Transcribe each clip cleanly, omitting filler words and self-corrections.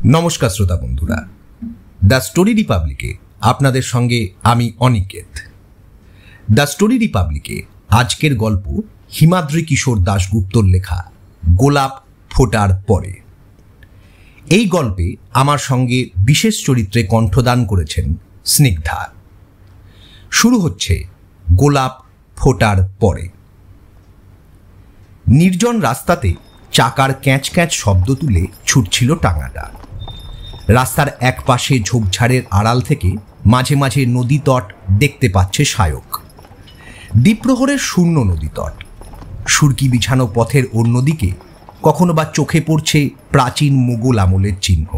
নমস্কার শ্রোতা বন্ধুরা, দ্য স্টোরি রিপাবলিকে আপনাদের সঙ্গে আমি অনিকেত। দ্য স্টোরি রিপাবলিকে আজকের গল্প হিমাদ্রি কিশোর দাশগুপ্তর লেখা গোলাপ ফোটার পরে। এই গল্পে আমার সঙ্গে বিশেষ চরিত্রে কণ্ঠদান করেছেন স্নিগ্ধা। শুরু হচ্ছে গোলাপ ফোটার পরে। নির্জন রাস্তাতে চাকার ক্যাঁচ ক্যাঁচ শব্দ তুলে ছুটছিল টাঙাটা। রাস্তার এক পাশে ঝোপঝাড়ের আড়াল থেকে মাঝে মাঝে নদী তট দেখতে পাচ্ছে সায়ক। দ্বীপ্রহরের শূন্য নদী তট, সুরকি বিছানো পথের অন্যদিকে কখনো বা চোখে পড়ছে প্রাচীন মুঘল আমলের চিহ্ন।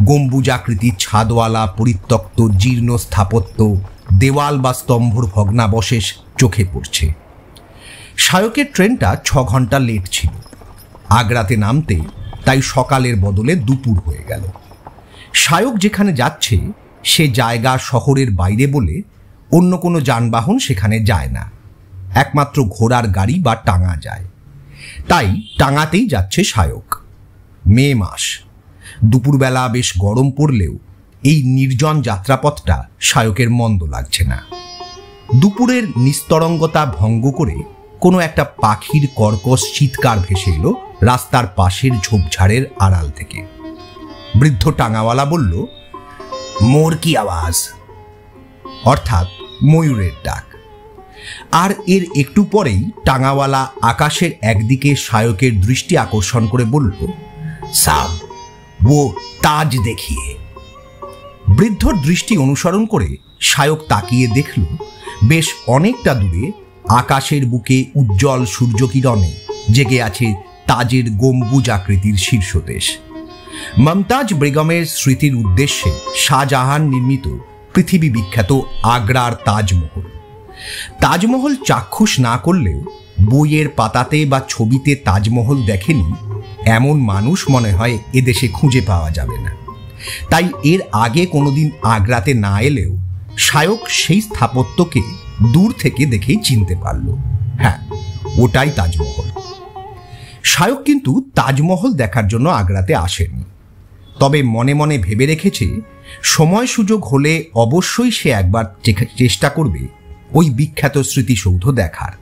গম্বুজাকৃতির ছাদওয়ালা পরিত্যক্ত জীর্ণ স্থাপত্য, দেওয়াল বা স্তম্ভর ভগ্নাবশেষ চোখে পড়ছে। সায়কের ট্রেনটা 6 ঘন্টা লেট ছিল। আগ্রাতে নামতে তাই সকালের বদলে দুপুর হয়ে গেল। সায়ক যেখানে যাচ্ছে সে জায়গা শহরের বাইরে বলে অন্য কোনো যানবাহন সেখানে যায় না, একমাত্র ঘোড়ার গাড়ি বা টাঙা যায়। তাই টাঙাতেই যাচ্ছে সায়ক। মে মাস, দুপুরবেলা বেশ গরম পড়লেও এই নির্জন যাত্রাপথটা সায়কের মন্দ লাগছে না। দুপুরের নিস্তরঙ্গতা ভঙ্গ করে কোনো একটা পাখির কর্কশ চিৎকার ভেসে এলো রাস্তার পাশের ঝোপঝাড়ের আড়াল থেকে। বৃদ্ধ টাঙাওয়ালা বলল, মোর কি আওয়াজ, অর্থাৎ ময়ূরের ডাক। আর এর একটু পরেই টাঙাওয়ালা আকাশের একদিকে সায়কের দৃষ্টি আকর্ষণ করে বলল, সাব ও তাজ দেখিয়ে। বৃদ্ধর দৃষ্টি অনুসরণ করে সায়ক তাকিয়ে দেখল বেশ অনেকটা দূরে আকাশের বুকে উজ্জ্বল সূর্যকিরণে জেগে আছে তাজের গম্বুজ আকৃতির শীর্ষদেশ। মমতাজ বেগমের স্মৃতির উদ্দেশ্যে শাহজাহান নির্মিত পৃথিবী বিখ্যাত আগ্রার তাজমহল। তাজমহল চাক্ষুষ না করলেও বইয়ের পাতাতে বা ছবিতে তাজমহল দেখেনি এমন মানুষ মনে হয় এদেশে খুঁজে পাওয়া যাবে না। তাই এর আগে কোনোদিন আগ্রাতে না এলেও সায়ক সেই স্থাপত্যকে দূর থেকে দেখেই চিনতে পারল। হ্যাঁ, ওটাই তাজমহল। সায়ক কিন্তু তাজমহল দেখার জন্য আগ্রাতে আসেনি, তবে মনে মনে ভেবে রেখেছে সময় সুযোগ হলে অবশ্যই সে একবার চেষ্টা করবে ওই বিখ্যাত স্মৃতিসৌধ দেখার।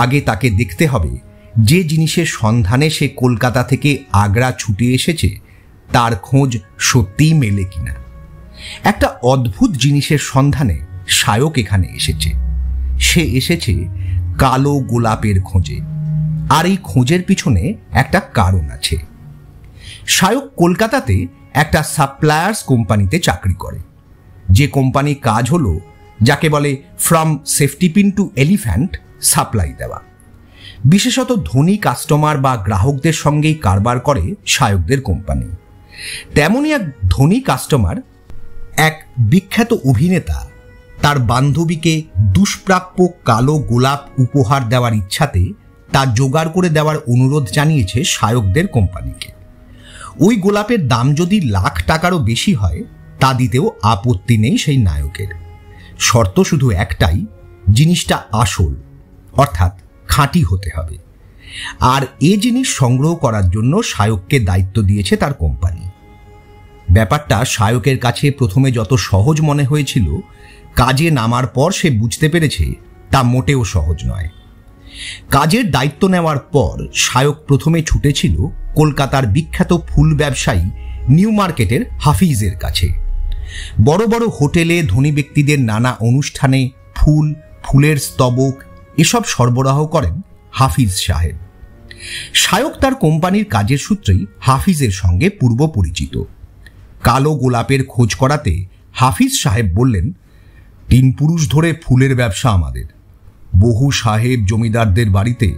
আগে তাকে দেখতে হবে যে জিনিসের সন্ধানে সে কলকাতা থেকে আগ্রা ছুটে এসেছে তার খোঁজ সত্যিই মেলে কিনা। একটা অদ্ভুত জিনিসের সন্ধানে সায়ক এখানে এসেছে। সে এসেছে কালো গোলাপের খোঁজে, আর এই খোঁজের পিছনে একটা কারণ আছে। সায়ক কলকাতাতে একটা সাপ্লায়ার্স কোম্পানিতে চাকরি করে, যে কোম্পানির কাজ হলো যাকে বলে from safety pin to elephant supply দেওয়া। বিশেষত ধনী কাস্টমার বা গ্রাহকদের সঙ্গেই কারবার করে সায়কদের কোম্পানি। তেমনই এক ধনী কাস্টমার, এক বিখ্যাত অভিনেতা, তার বান্ধবীকে দুষ্প্রাপ্য কালো গোলাপ উপহার দেওয়ার ইচ্ছাতে তা জোগাড় করে দেওয়ার অনুরোধ জানিয়েছে সায়কদের কোম্পানিকে। ওই গোলাপের দাম যদি লাখ টাকারও বেশি হয় তা দিতেও আপত্তি নেই সেই নায়কের। শর্ত শুধু একটাই, জিনিসটা আসল অর্থাৎ খাঁটি হতে হবে। আর এ জিনিস সংগ্রহ করার জন্য সায়ককে দায়িত্ব দিয়েছে তার কোম্পানি। ব্যাপারটা সায়কের কাছে প্রথমে যত সহজ মনে হয়েছিল, কাজে নামার পর সে বুঝতে পেরেছে তা মোটেও সহজ নয়। কাজের দায়িত্ব নেওয়ার পর সায়ক প্রথমে ছুটেছিল কলকাতার বিখ্যাত ফুল ব্যবসায়ী নিউ মার্কেটের হাফিজের কাছে। বড় বড় হোটেলে ধনী ব্যক্তিদের নানা অনুষ্ঠানে ফুল, ফুলের স্তবক এসব সরবরাহ করেন হাফিজ সাহেব। সায়ক তার কোম্পানির কাজের সূত্রেই হাফিজের সঙ্গে পূর্ব পরিচিত। কালো গোলাপের খোঁজ করাতে হাফিজ সাহেব বললেন, 3 পুরুষ ধরে ফুলের ব্যবসা আমাদের। বহু সাহেব জমিদারদের বাড়িতে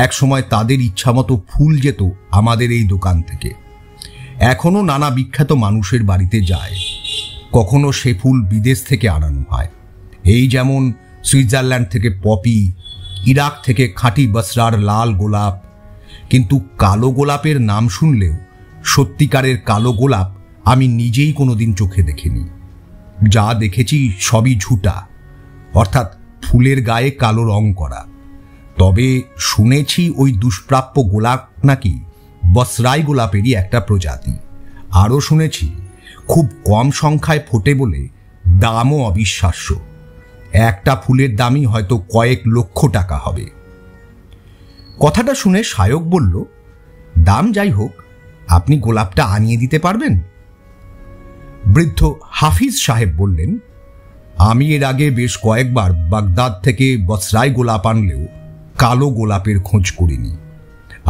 একসময় তাদের ইচ্ছামতো ফুল যেত আমাদের এই দোকান থেকে। এখনো নানা বিখ্যাত মানুষের বাড়িতে যায়। কখনো সে ফুল বিদেশ থেকে আনানো হয়, এই যেমন সুইজারল্যান্ড থেকে পপি, ইরাক থেকে খাঁটি বসরার লাল গোলাপ। কিন্তু কালো গোলাপের নাম শুনলেও সত্যিকারের কালো গোলাপ আমি নিজেই কোনোদিন চোখে দেখিনি। যা দেখেছি সবই ঝুটা, অর্থাৎ ফুলের গায়ে কালো রং করা। তবে শুনেছি ওই দুষ্প্রাপ্য গোলাপ নাকি বসরাই গোলাপেরই একটা প্রজাতি, আরও শুনেছি খুব কম সংখ্যায় ফোটে বলে দামও অবিশ্বাস্য। একটা ফুলের দামই হয়তো কয়েক লক্ষ টাকা হবে। কথাটা শুনে শায়ক বলল, দাম যাই হোক, আপনি গোলাপটা আনিয়ে দিতে পারবেন? বৃদ্ধ হাফিজ সাহেব বললেন, আমি এর আগে বেশ কয়েকবার বাগদাদ থেকে বসরায় গোলাপ আনলেও কালো গোলাপের খোঁজ করিনি।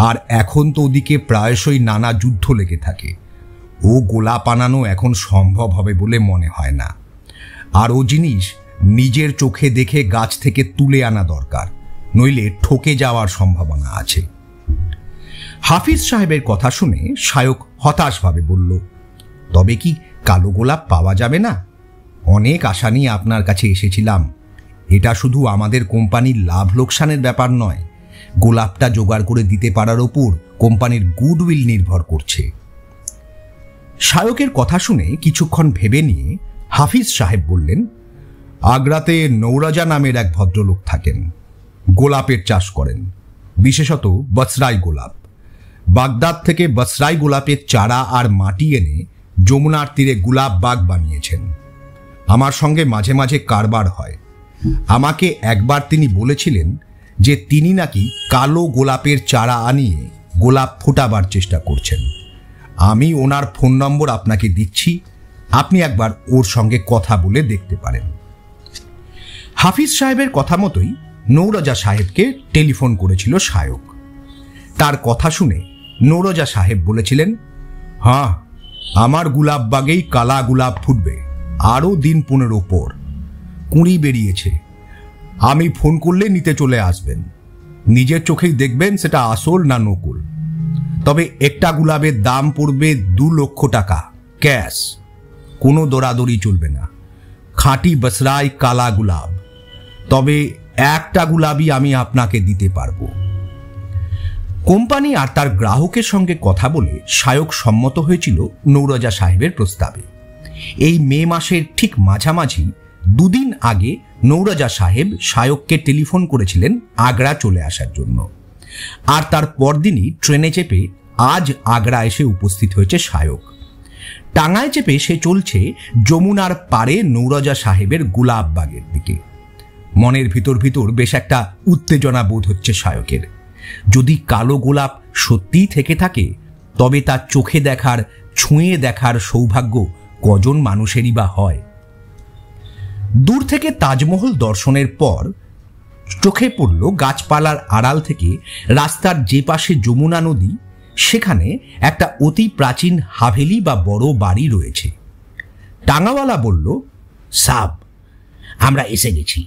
আর এখন তো ওদিকে প্রায়শই নানা যুদ্ধ লেগে থাকে। ও গোলাপ আনানো এখন সম্ভব হবে বলে মনে হয় না। আর ও জিনিস নিজের চোখে দেখে গাছ থেকে তুলে আনা দরকার, নইলে ঠকে যাওয়ার সম্ভাবনা আছে। হাফিজ সাহেবের কথা শুনে শায়ক হতাশভাবে বলল, তবে কি কালো গোলাপ পাওয়া যাবে না? অনেক আশা নিয়ে আপনার কাছে এসেছিলাম। এটা শুধু আমাদের কোম্পানির লাভ লোকসানের ব্যাপার নয়, গোলাপটা জোগাড় করে দিতে পারার ওপর কোম্পানির গুডউইল নির্ভর করছে। শায়কের কথা শুনে কিছুক্ষণ ভেবে নিয়ে হাফিজ সাহেব বললেন, আগ্রাতে নৌরাজা নামের এক ভদ্রলোক থাকেন, গোলাপের চাষ করেন, বিশেষত বসরাই গোলাপ। বাগদাদ থেকে বসরাই গোলাপের চারা আর মাটি এনে যমুনার তীরে গোলাপ বাগ বানিয়েছেন। আমার সঙ্গে মাঝে মাঝে কারবার হয়। আমাকে একবার তিনি বলেছিলেন যে তিনি নাকি কালো গোলাপের চারা আনিয়ে গোলাপ ফোটাবার চেষ্টা করছেন। আমি ওনার ফোন নম্বর আপনাকে দিচ্ছি, আপনি একবার ওর সঙ্গে কথা বলে দেখতে পারেন। হাফিজ সাহেবের কথা মতোই নৌরজা সাহেবকে টেলিফোন করেছিল শায়ক। তার কথা শুনে নৌরজা সাহেব বলেছিলেন, হ্যাঁ, আমার গোলাপ বাগেই কালা গোলাপ ফুটবে, আরও দিন 15 পর। কুঁড়ি বেরিয়েছে। আমি ফোন করলে নিতে চলে আসবেন। নিজের চোখেই দেখবেন সেটা আসল না নকল। তবে একটা গোলাপের দাম পড়বে 2 লক্ষ টাকা ক্যাশ। কোনো দৌড়াদৌড়ি চলবে না, খাঁটি বসরাই কালা গোলাপ। তবে একটা গোলাপই আমি আপনাকে দিতে পারবো। কোম্পানি আর তার গ্রাহকের সঙ্গে কথা বলে শায়ক সম্মত হয়েছিল নৌরজা সাহেবের প্রস্তাবে। এই মে মাসের ঠিক মাঝামাঝি 2 দিন আগে নৌরজা সাহেব শায়ককে টেলিফোন করেছিলেন আগ্রা চলে আসার জন্য। আর তার পরদিনই ট্রেনে চেপে আজ আগ্রা এসে উপস্থিত হয়েছে শায়ক। টাঙায় চেপে সে চলছে যমুনার পারে নৌরজা সাহেবের গোলাপ বাগের দিকে। মনের ভিতর ভিতর বেশ একটা উত্তেজনা বোধ হচ্ছে শায়কের। যদি কালো গোলাপ সত্যিই থেকে থাকে, তবে তার চোখে দেখার, ছুঁয়ে দেখার সৌভাগ্য কজন মানুষেরই বা হয়। দূর থেকে তাজমহল দর্শনের পর চোখে পড়ল গাছপালার আড়াল থেকে রাস্তার যে পাশে যমুনা নদী, সেখানে একটা অতি প্রাচীন হাভেলি বা বড় বাড়ি রয়েছে। টাঙাওয়ালা বলল, সাব, আমরা এসে গেছি।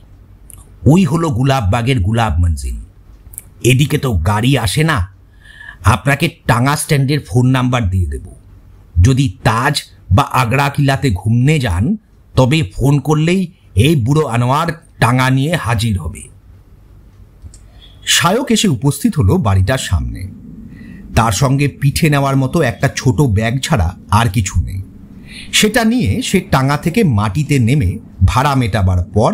ওই হলো গোলাপ বাগের গোলাপ মঞ্জিল। এদিকে তো গাড়ি আসে না। আপনাকে টাঙ্গা স্ট্যান্ডের ফোন নাম্বার দিয়ে দেব। যদি তাজ বা আগ্রা কিলাতে ঘুমনে যান, তবে ফোন করলেই এই বুড়ো আনোয়ার টাঙ্গা নিয়ে হাজির হবে। শায়ক এসে উপস্থিত হলো বাড়িটার সামনে। তার সঙ্গে পিঠে নেওয়ার মতো একটা ছোট ব্যাগ ছাড়া আর কিছু নেই। সেটা নিয়ে সে টাঙ্গা থেকে মাটিতে নেমে ভাড়া মেটাবার পর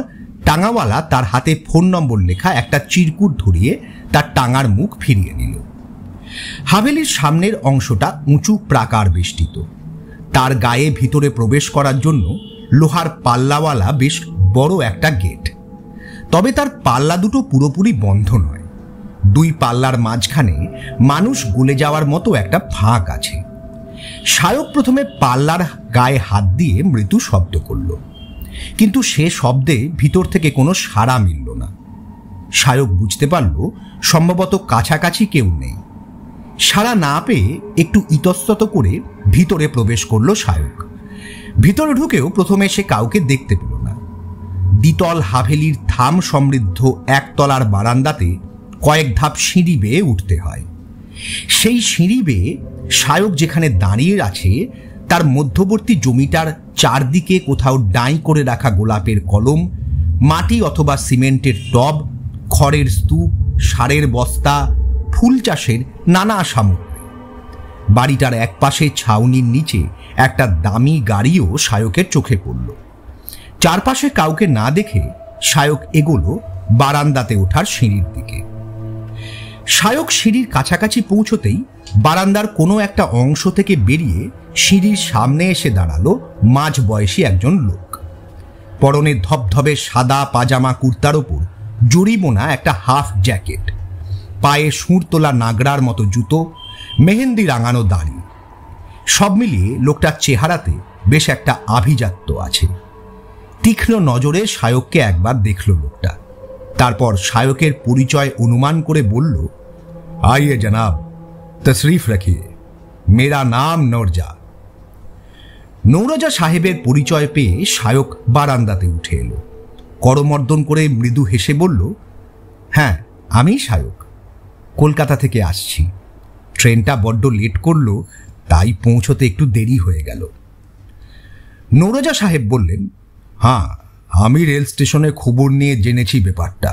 টাঙ্গাওয়ালা তার হাতে ফোন নম্বর লেখা একটা চিরকুট ধরিয়ে তার টাঙ্গার মুখ ফিরিয়ে নিল। হাভেলির সামনের অংশটা উঁচু প্রাকার বেষ্টিত। তার গায়ে ভিতরে প্রবেশ করার জন্য লোহার পাল্লাওয়ালা বেশ বড় একটা গেট। তবে তার পাল্লা দুটো পুরোপুরি বন্ধ নয়। 2 পাল্লার মাঝখানে মানুষ গলে যাওয়ার মতো একটা ফাঁক আছে। শায়ক প্রথমে পাল্লার গায়ে হাত দিয়ে মৃদু শব্দ করল, কিন্তু সে শব্দে ভিতর থেকে কোনো সাড়া মিলল না। শায়ক বুঝতে পারল সম্ভবত কাছাকাছি কেউ নেই। সাড়া না পেয়ে একটু ইতস্তত করে ভিতরে প্রবেশ করল শায়ক। ভিতরে ঢুকেও প্রথমে সে কাউকে দেখতে পেল না। দ্বিতল হাভেলির থাম সমৃদ্ধ একতলার বারান্দাতে কয়েক ধাপ সিঁড়ি বেয়ে উঠতে হয়। সেই সিঁড়ি বেয়ে শায়ক যেখানে দাঁড়িয়ে আছে, তার মধ্যবর্তী জমিটার চারদিকে কোথাও ডাঁই করে রাখা গোলাপের কলম, মাটি অথবা সিমেন্টের টব, খড়ের স্তূপ, সারের বস্তা, ফুল চাষের নানা সামগ্রী। বাড়িটার একপাশে ছাউনির নিচে একটা দামি গাড়িও শায়কের চোখে পড়ল। চারপাশে কাউকে না দেখে শায়ক এগোলো বারান্দাতে ওঠার সিঁড়ির দিকে। শায়ক সিঁড়ির কাছাকাছি পৌঁছতেই বারান্দার কোনো একটা অংশ থেকে বেরিয়ে সিঁড়ির সামনে এসে দাঁড়ালো মাঝ বয়সী একজন লোক। পরনে ধবধবে সাদা পাজামা কুর্তার ওপর জরিবোনা একটা হাফ জ্যাকেট, পায়ে সুর তোলা নাগরার মতো জুতো, মেহেন্দি রাঙানো দাড়ি। সব মিলিয়ে লোকটার চেহারাতে বেশ একটা আভিজাত্য আছে। তীক্ষ্ণ নজরে শায়ককে একবার দেখল লোকটা, তারপর শায়কের পরিচয় অনুমান করে বলল, আইয়ে জনাব, তশরিফ রাখিয়ে, মেরা নাম নৌরজা। নৌরজা সাহেবের পরিচয় পেয়ে শায়ক বারান্দাতে উঠে এলো। করমর্দন করে মৃদু হেসে বলল, হ্যাঁ আমি শায়ক, কলকাতা থেকে আসছি। ট্রেনটা বড্ড লেট করলো, তাই পৌঁছতে একটু দেরি হয়ে গেল। নৌরজা সাহেব বললেন, হ্যাঁ আমি রেল স্টেশনে খবর নিয়ে জেনেছি ব্যাপারটা।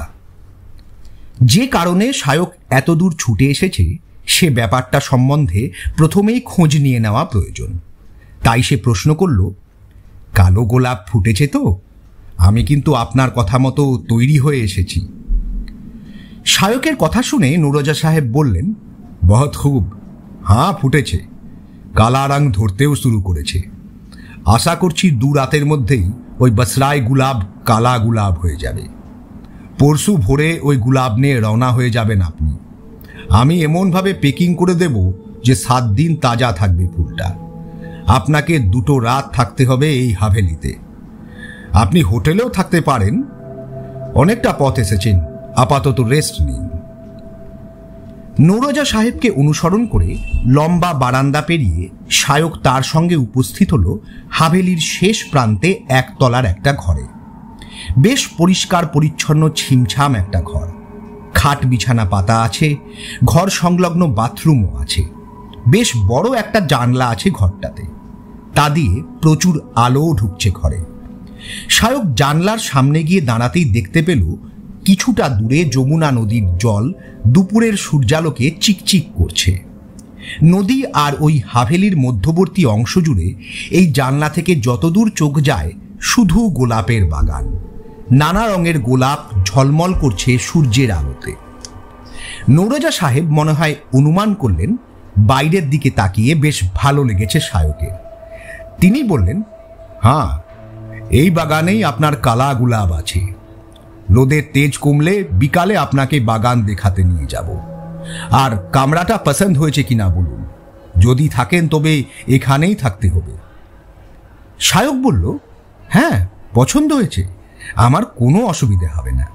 যে কারণে শায়ক এত দূর ছুটে এসেছে সে ব্যাপারটা সম্বন্ধে প্রথমেই খোঁজ নিয়ে নেওয়া প্রয়োজন। তাই সে প্রশ্ন করল, কালো গোলাপ ফুটেছে তো? আমি কিন্তু আপনার কথা মতো তৈরি হয়ে এসেছি। শায়কের কথা শুনে নৌরজা সাহেব বললেন, বহুত খুব, হ্যাঁ ফুটেছে, কালা রং ধরতেও শুরু করেছে। আশা করছি 2 রাতের মধ্যেই ওই বসরাই গুলাব কালা গুলাব হয়ে যাবে। পরশু ভোরে ওই গুলাব নিয়ে রওনা হয়ে যাবেন আপনি। আমি এমনভাবে পেকিং করে দেব যে 7 দিন তাজা থাকবে ফুলটা। আপনাকে 2 রাত থাকতে হবে এই হাভেলিতে। আপনি হোটেলেও থাকতে পারেন, অনেকটা পথ এসেছেন, আপাতত রেস্ট নিন। নৌরজা সাহেবকে অনুসরণ করে লম্বা বারান্দা পেরিয়ে শায়ক তার সঙ্গে উপস্থিত হল হাভেলির শেষ প্রান্তে একতলার একটা ঘরে। বেশ পরিষ্কার পরিচ্ছন্ন ছিমছাম একটা ঘর। খাট বিছানা পাতা আছে, ঘর সংলগ্ন বাথরুমও আছে। বেশ বড় একটা জানলা আছে ঘরটাতে, তা দিয়ে প্রচুর আলোও ঢুকছে ঘরে। শায়ক জানলার সামনে গিয়ে দাঁড়াতেই দেখতে পেল কিছুটা দূরে যমুনা নদীর জল দুপুরের সূর্যালোকে চিকচিক করছে। নদী আর ওই হাভেলির মধ্যবর্তী অংশ জুড়ে এই জানলা থেকে যতদূর চোখ যায় শুধু গোলাপের বাগান। নানা রঙের গোলাপ ঝলমল করছে সূর্যের আলোতে। নৌরজা সাহেব মনে হয় অনুমান করলেন বাইরের দিকে তাকিয়ে বেশ ভালো লেগেছে শায়কের। তিনি বললেন, হ্যাঁ এই বাগানেই আপনার কালা গুলাব আছে। রোদের তেজ কমলে বিকালে আপনাকে বাগান দেখাতে নিয়ে যাব। আর কামরাটা পছন্দ হয়েছে কিনা বলুন, যদি থাকেন তবে এখানেই থাকতে হবে। শায়ক বলল, হ্যাঁ পছন্দ হয়েছে, আমার কোনো অসুবিধা হবে না।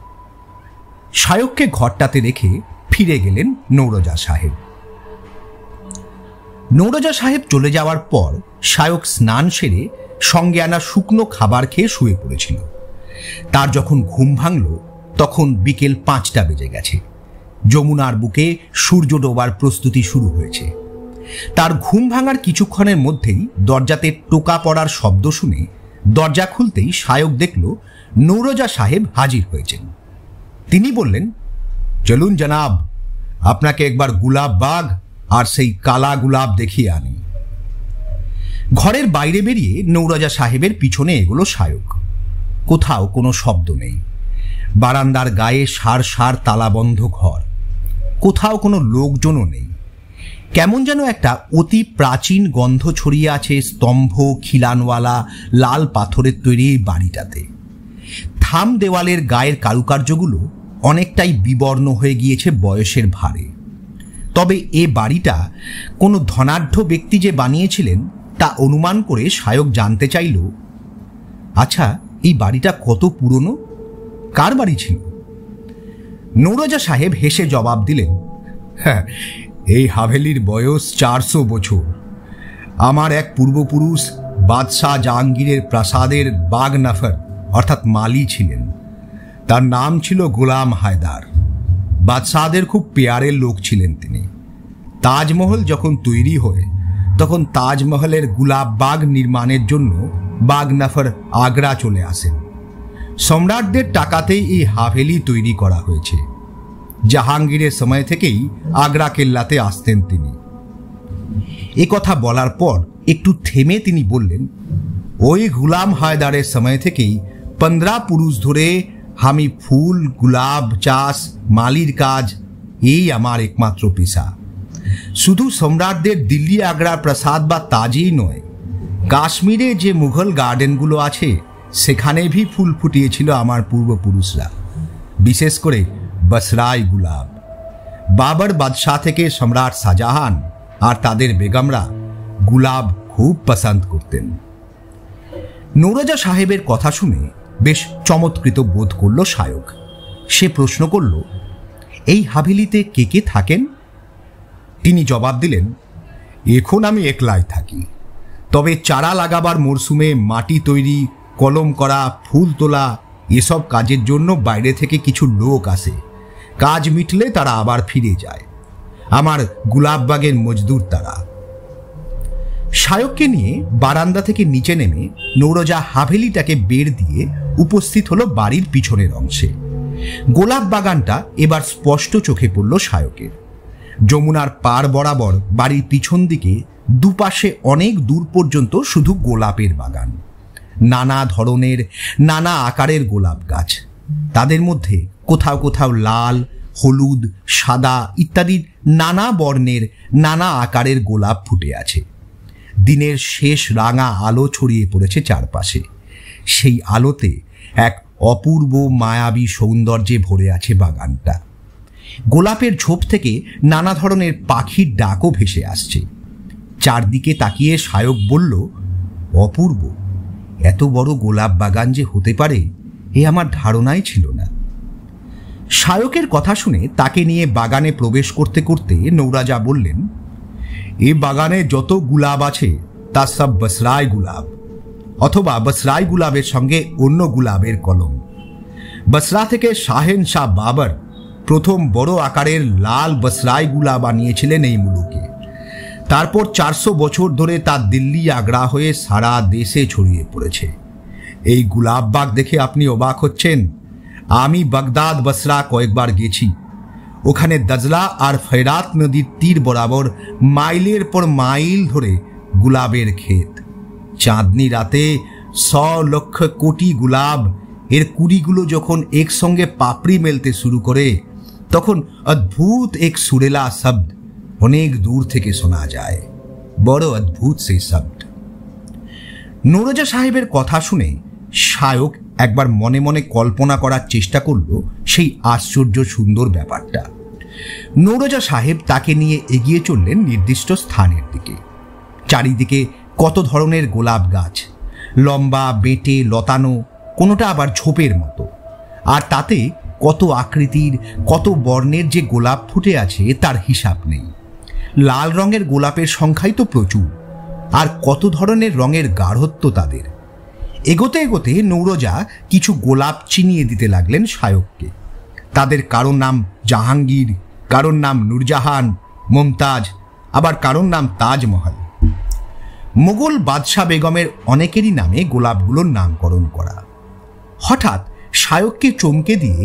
শায়ককে ঘরটাতে রেখে ফিরে গেলেন নৌরজা সাহেব। নৌরজা সাহেব চলে যাওয়ার পর শায়ক স্নান সেরে সঙ্গে আনা শুকনো খাবার খেয়ে শুয়ে পড়েছিল। তার যখন ঘুম ভাঙল তখন বিকেল 5টা বেজে গেছে। যমুনার বুকে সূর্য ডোবার প্রস্তুতি শুরু হয়েছে। তার ঘুম ভাঙার কিছুক্ষণের মধ্যেই দরজাতে টোকা পড়ার শব্দ শুনে দরজা খুলতেই শায়ক দেখল নৌরজা সাহেব হাজির হয়েছেন। তিনি বললেন, চলুন জনাব, আপনাকে একবার গুলাব বাগ আর সেই কালা গুলাব দেখিয়ে আনি। ঘরের বাইরে বেরিয়ে নৌরজা সাহেবের পিছনে এগোলো শায়ক। কোথাও কোনো শব্দ নেই। বারান্দার গায়ে সার সার তালাবন্ধ ঘর। কোথাও কোনো লোকজনও নেই। কেমন যেন একটা অতি প্রাচীন গন্ধ ছড়িয়ে আছে স্তম্ভ খিলানওয়ালা লাল পাথরের তৈরি এই বাড়িটাতে। থাম দেওয়ালের গায়ের কারুকার্যগুলো অনেকটাই বিবর্ণ হয়ে গিয়েছে বয়সের ভারে। তবে এ বাড়িটা কোনো ধনাঢ্য ব্যক্তি যে বানিয়েছিলেন তা অনুমান করে শায়ক জানতে চাইল, আচ্ছা এই বাড়িটা কত পুরনো, কার বাড়ি ছিল? নৌরজা সাহেব হেসে জবাব দিলেন, হ্যাঁ এই হাভেলির বয়স 400 বছর। আমার এক পূর্বপুরুষ বাদশাহ জাহাঙ্গীরের প্রাসাদের বাগ নাফর অর্থাৎ মালি ছিলেন। তার নাম ছিল গোলাম হায়দার। বাদশাহদের খুব পেয়ারের লোক ছিলেন তিনি। তাজমহল যখন তৈরি হয় তখন তাজমহলের গুলাব বাগ নির্মাণের জন্য বাগ নাফর আগ্রা চলে আসেন। সম্রাটদের টাকাতেই এই হাভেলি তৈরি করা হয়েছে। জাহাঙ্গীরের সময় থেকেই আগ্রা কেল্লাতে আসতেন তিনি। এ কথা বলার পর একটু থেমে তিনি বললেন, ওই গুলাম হায়দারের সময় থেকেই 15 পুরুষ ধরে আমি ফুল গুলাব চাষ মালির কাজ এই আমার একমাত্র পেশা। শুধু সম্রাটদের দিল্লি আগ্রা প্রাসাদ বা তাজই নয়, কাশ্মীরে যে মুঘল গার্ডেনগুলো আছে সেখানে ভি ফুল ফুটিয়েছিল আমার পূর্বপুরুষরা, বিশেষ করে বসরাই গুলাব। বাবর বাদশাহ থেকে সম্রাট শাহজাহান আর তাদের বেগমরা গুলাব খুব পছন্দ করতেন। নৌরোজা সাহেবের কথা শুনে বেশ চমৎকৃত বোধ করল শায়ক। সে প্রশ্ন করল, এই হাভেলিতে কে কে থাকেন? তিনি জবাব দিলেন, এখন আমি একলাই থাকি, তবে চারা লাগাবার মরশুমে মাটি তৈরি, কলম করা, ফুল তোলা এসব কাজের জন্য বাইরে থেকে কিছু লোক আসে। কাজ মিটলে তারা আবার ফিরে যায়। আমার গুলাববাগের মজদুর তারা। শায়ককে নিয়ে বারান্দা থেকে নিচে নেমে নৌরোজা হাভেলিটাকে বের দিয়ে উপস্থিত হলো বাড়ির পিছনের অংশে। গোলাপ বাগানটা এবার স্পষ্ট চোখে পড়ল শায়কের। যমুনার পার বরাবর বাড়ির পিছন দিকে দুপাশে অনেক দূর পর্যন্ত শুধু গোলাপের বাগান। নানা ধরনের, নানা আকারের গোলাপ গাছ। তাদের মধ্যে কোথাও কোথাও লাল, হলুদ, সাদা ইত্যাদি নানা বর্ণের, নানা আকারের গোলাপ ফুটে আছে। দিনের শেষ রাঙা আলো ছড়িয়ে পড়েছে চারপাশে। সেই আলোতে এক অপূর্ব মায়াবী সৌন্দর্যে ভরে আছে বাগানটা। গোলাপের ঝোপ থেকে নানা ধরনের পাখির ডাকও ভেসে আসছে। চারদিকে তাকিয়ে শায়ক বলল, অপূর্ব! এত বড় গোলাপ বাগান যে হতে পারে এ আমার ধারণাই ছিল না। শায়কের কথা শুনে তাকে নিয়ে বাগানে প্রবেশ করতে করতে নৌরোজা বললেন, এ বাগানে যত গুলাব আছে তা সব বসরাই গুলাব, অথবা বসরাই গুলাবের সঙ্গে অন্য গুলাবের কলম। বসরা থেকে শাহেনশাহ বাবর প্রথম বড় আকারের লাল বসরাই গুলাব আনিয়েছিলেন এই মুলুকে। তারপর 400 বছর ধরে তা দিল্লি আগ্রা হয়ে সারা দেশে ছড়িয়ে পড়েছে। এই গুলাব বাগ দেখে আপনি অবাক হচ্ছেন? আমি বাগদাদ বসরা কয়েকবার গেছি। ওখানে দজলা আর ফেরাত নদীর তীর বরাবর মাইলের পর মাইল ধরে গুলাবের ক্ষেত। চাঁদনি রাতে 100 লক্ষ কোটি গুলাব এর কুড়িগুলো যখন একসঙ্গে পাপড়ি মেলতে শুরু করে, তখন অদ্ভুত এক সুরেলা শব্দ অনেক দূর থেকে শোনা যায়। বড় অদ্ভুত সেই শব্দ। নৌরোজা সাহেবের কথা শুনে শায়ক একবার মনে মনে কল্পনা করার চেষ্টা করল সেই আশ্চর্য সুন্দর ব্যাপারটা। নৌরোজা সাহেব তাকে নিয়ে এগিয়ে চললেন নির্দিষ্ট স্থানের দিকে। চারিদিকে কত ধরনের গোলাপ গাছ, লম্বা, বেঁটে, লতানো, কোনোটা আবার ঝোপের মতো। আর তাতে কত আকৃতির, কত বর্ণের যে গোলাপ ফুটে আছে তার হিসাব নেই। লাল রঙের গোলাপের সংখ্যাই তো প্রচুর, আর কত ধরনের রঙের গাঢ়ত্ব তাদের। এগোতে এগোতে নৌরোজা কিছু গোলাপ চিনিয়ে দিতে লাগলেন শায়ককে। তাদের কারোর নাম জাহাঙ্গীর, কারোর নাম নূরজাহান, মমতাজ, আবার কারোর নাম তাজমহল। মোগল বাদশাহ বেগমের অনেকেরই নামে গোলাপগুলোর নামকরণ করা। হঠাৎ শায়ককে চমকে দিয়ে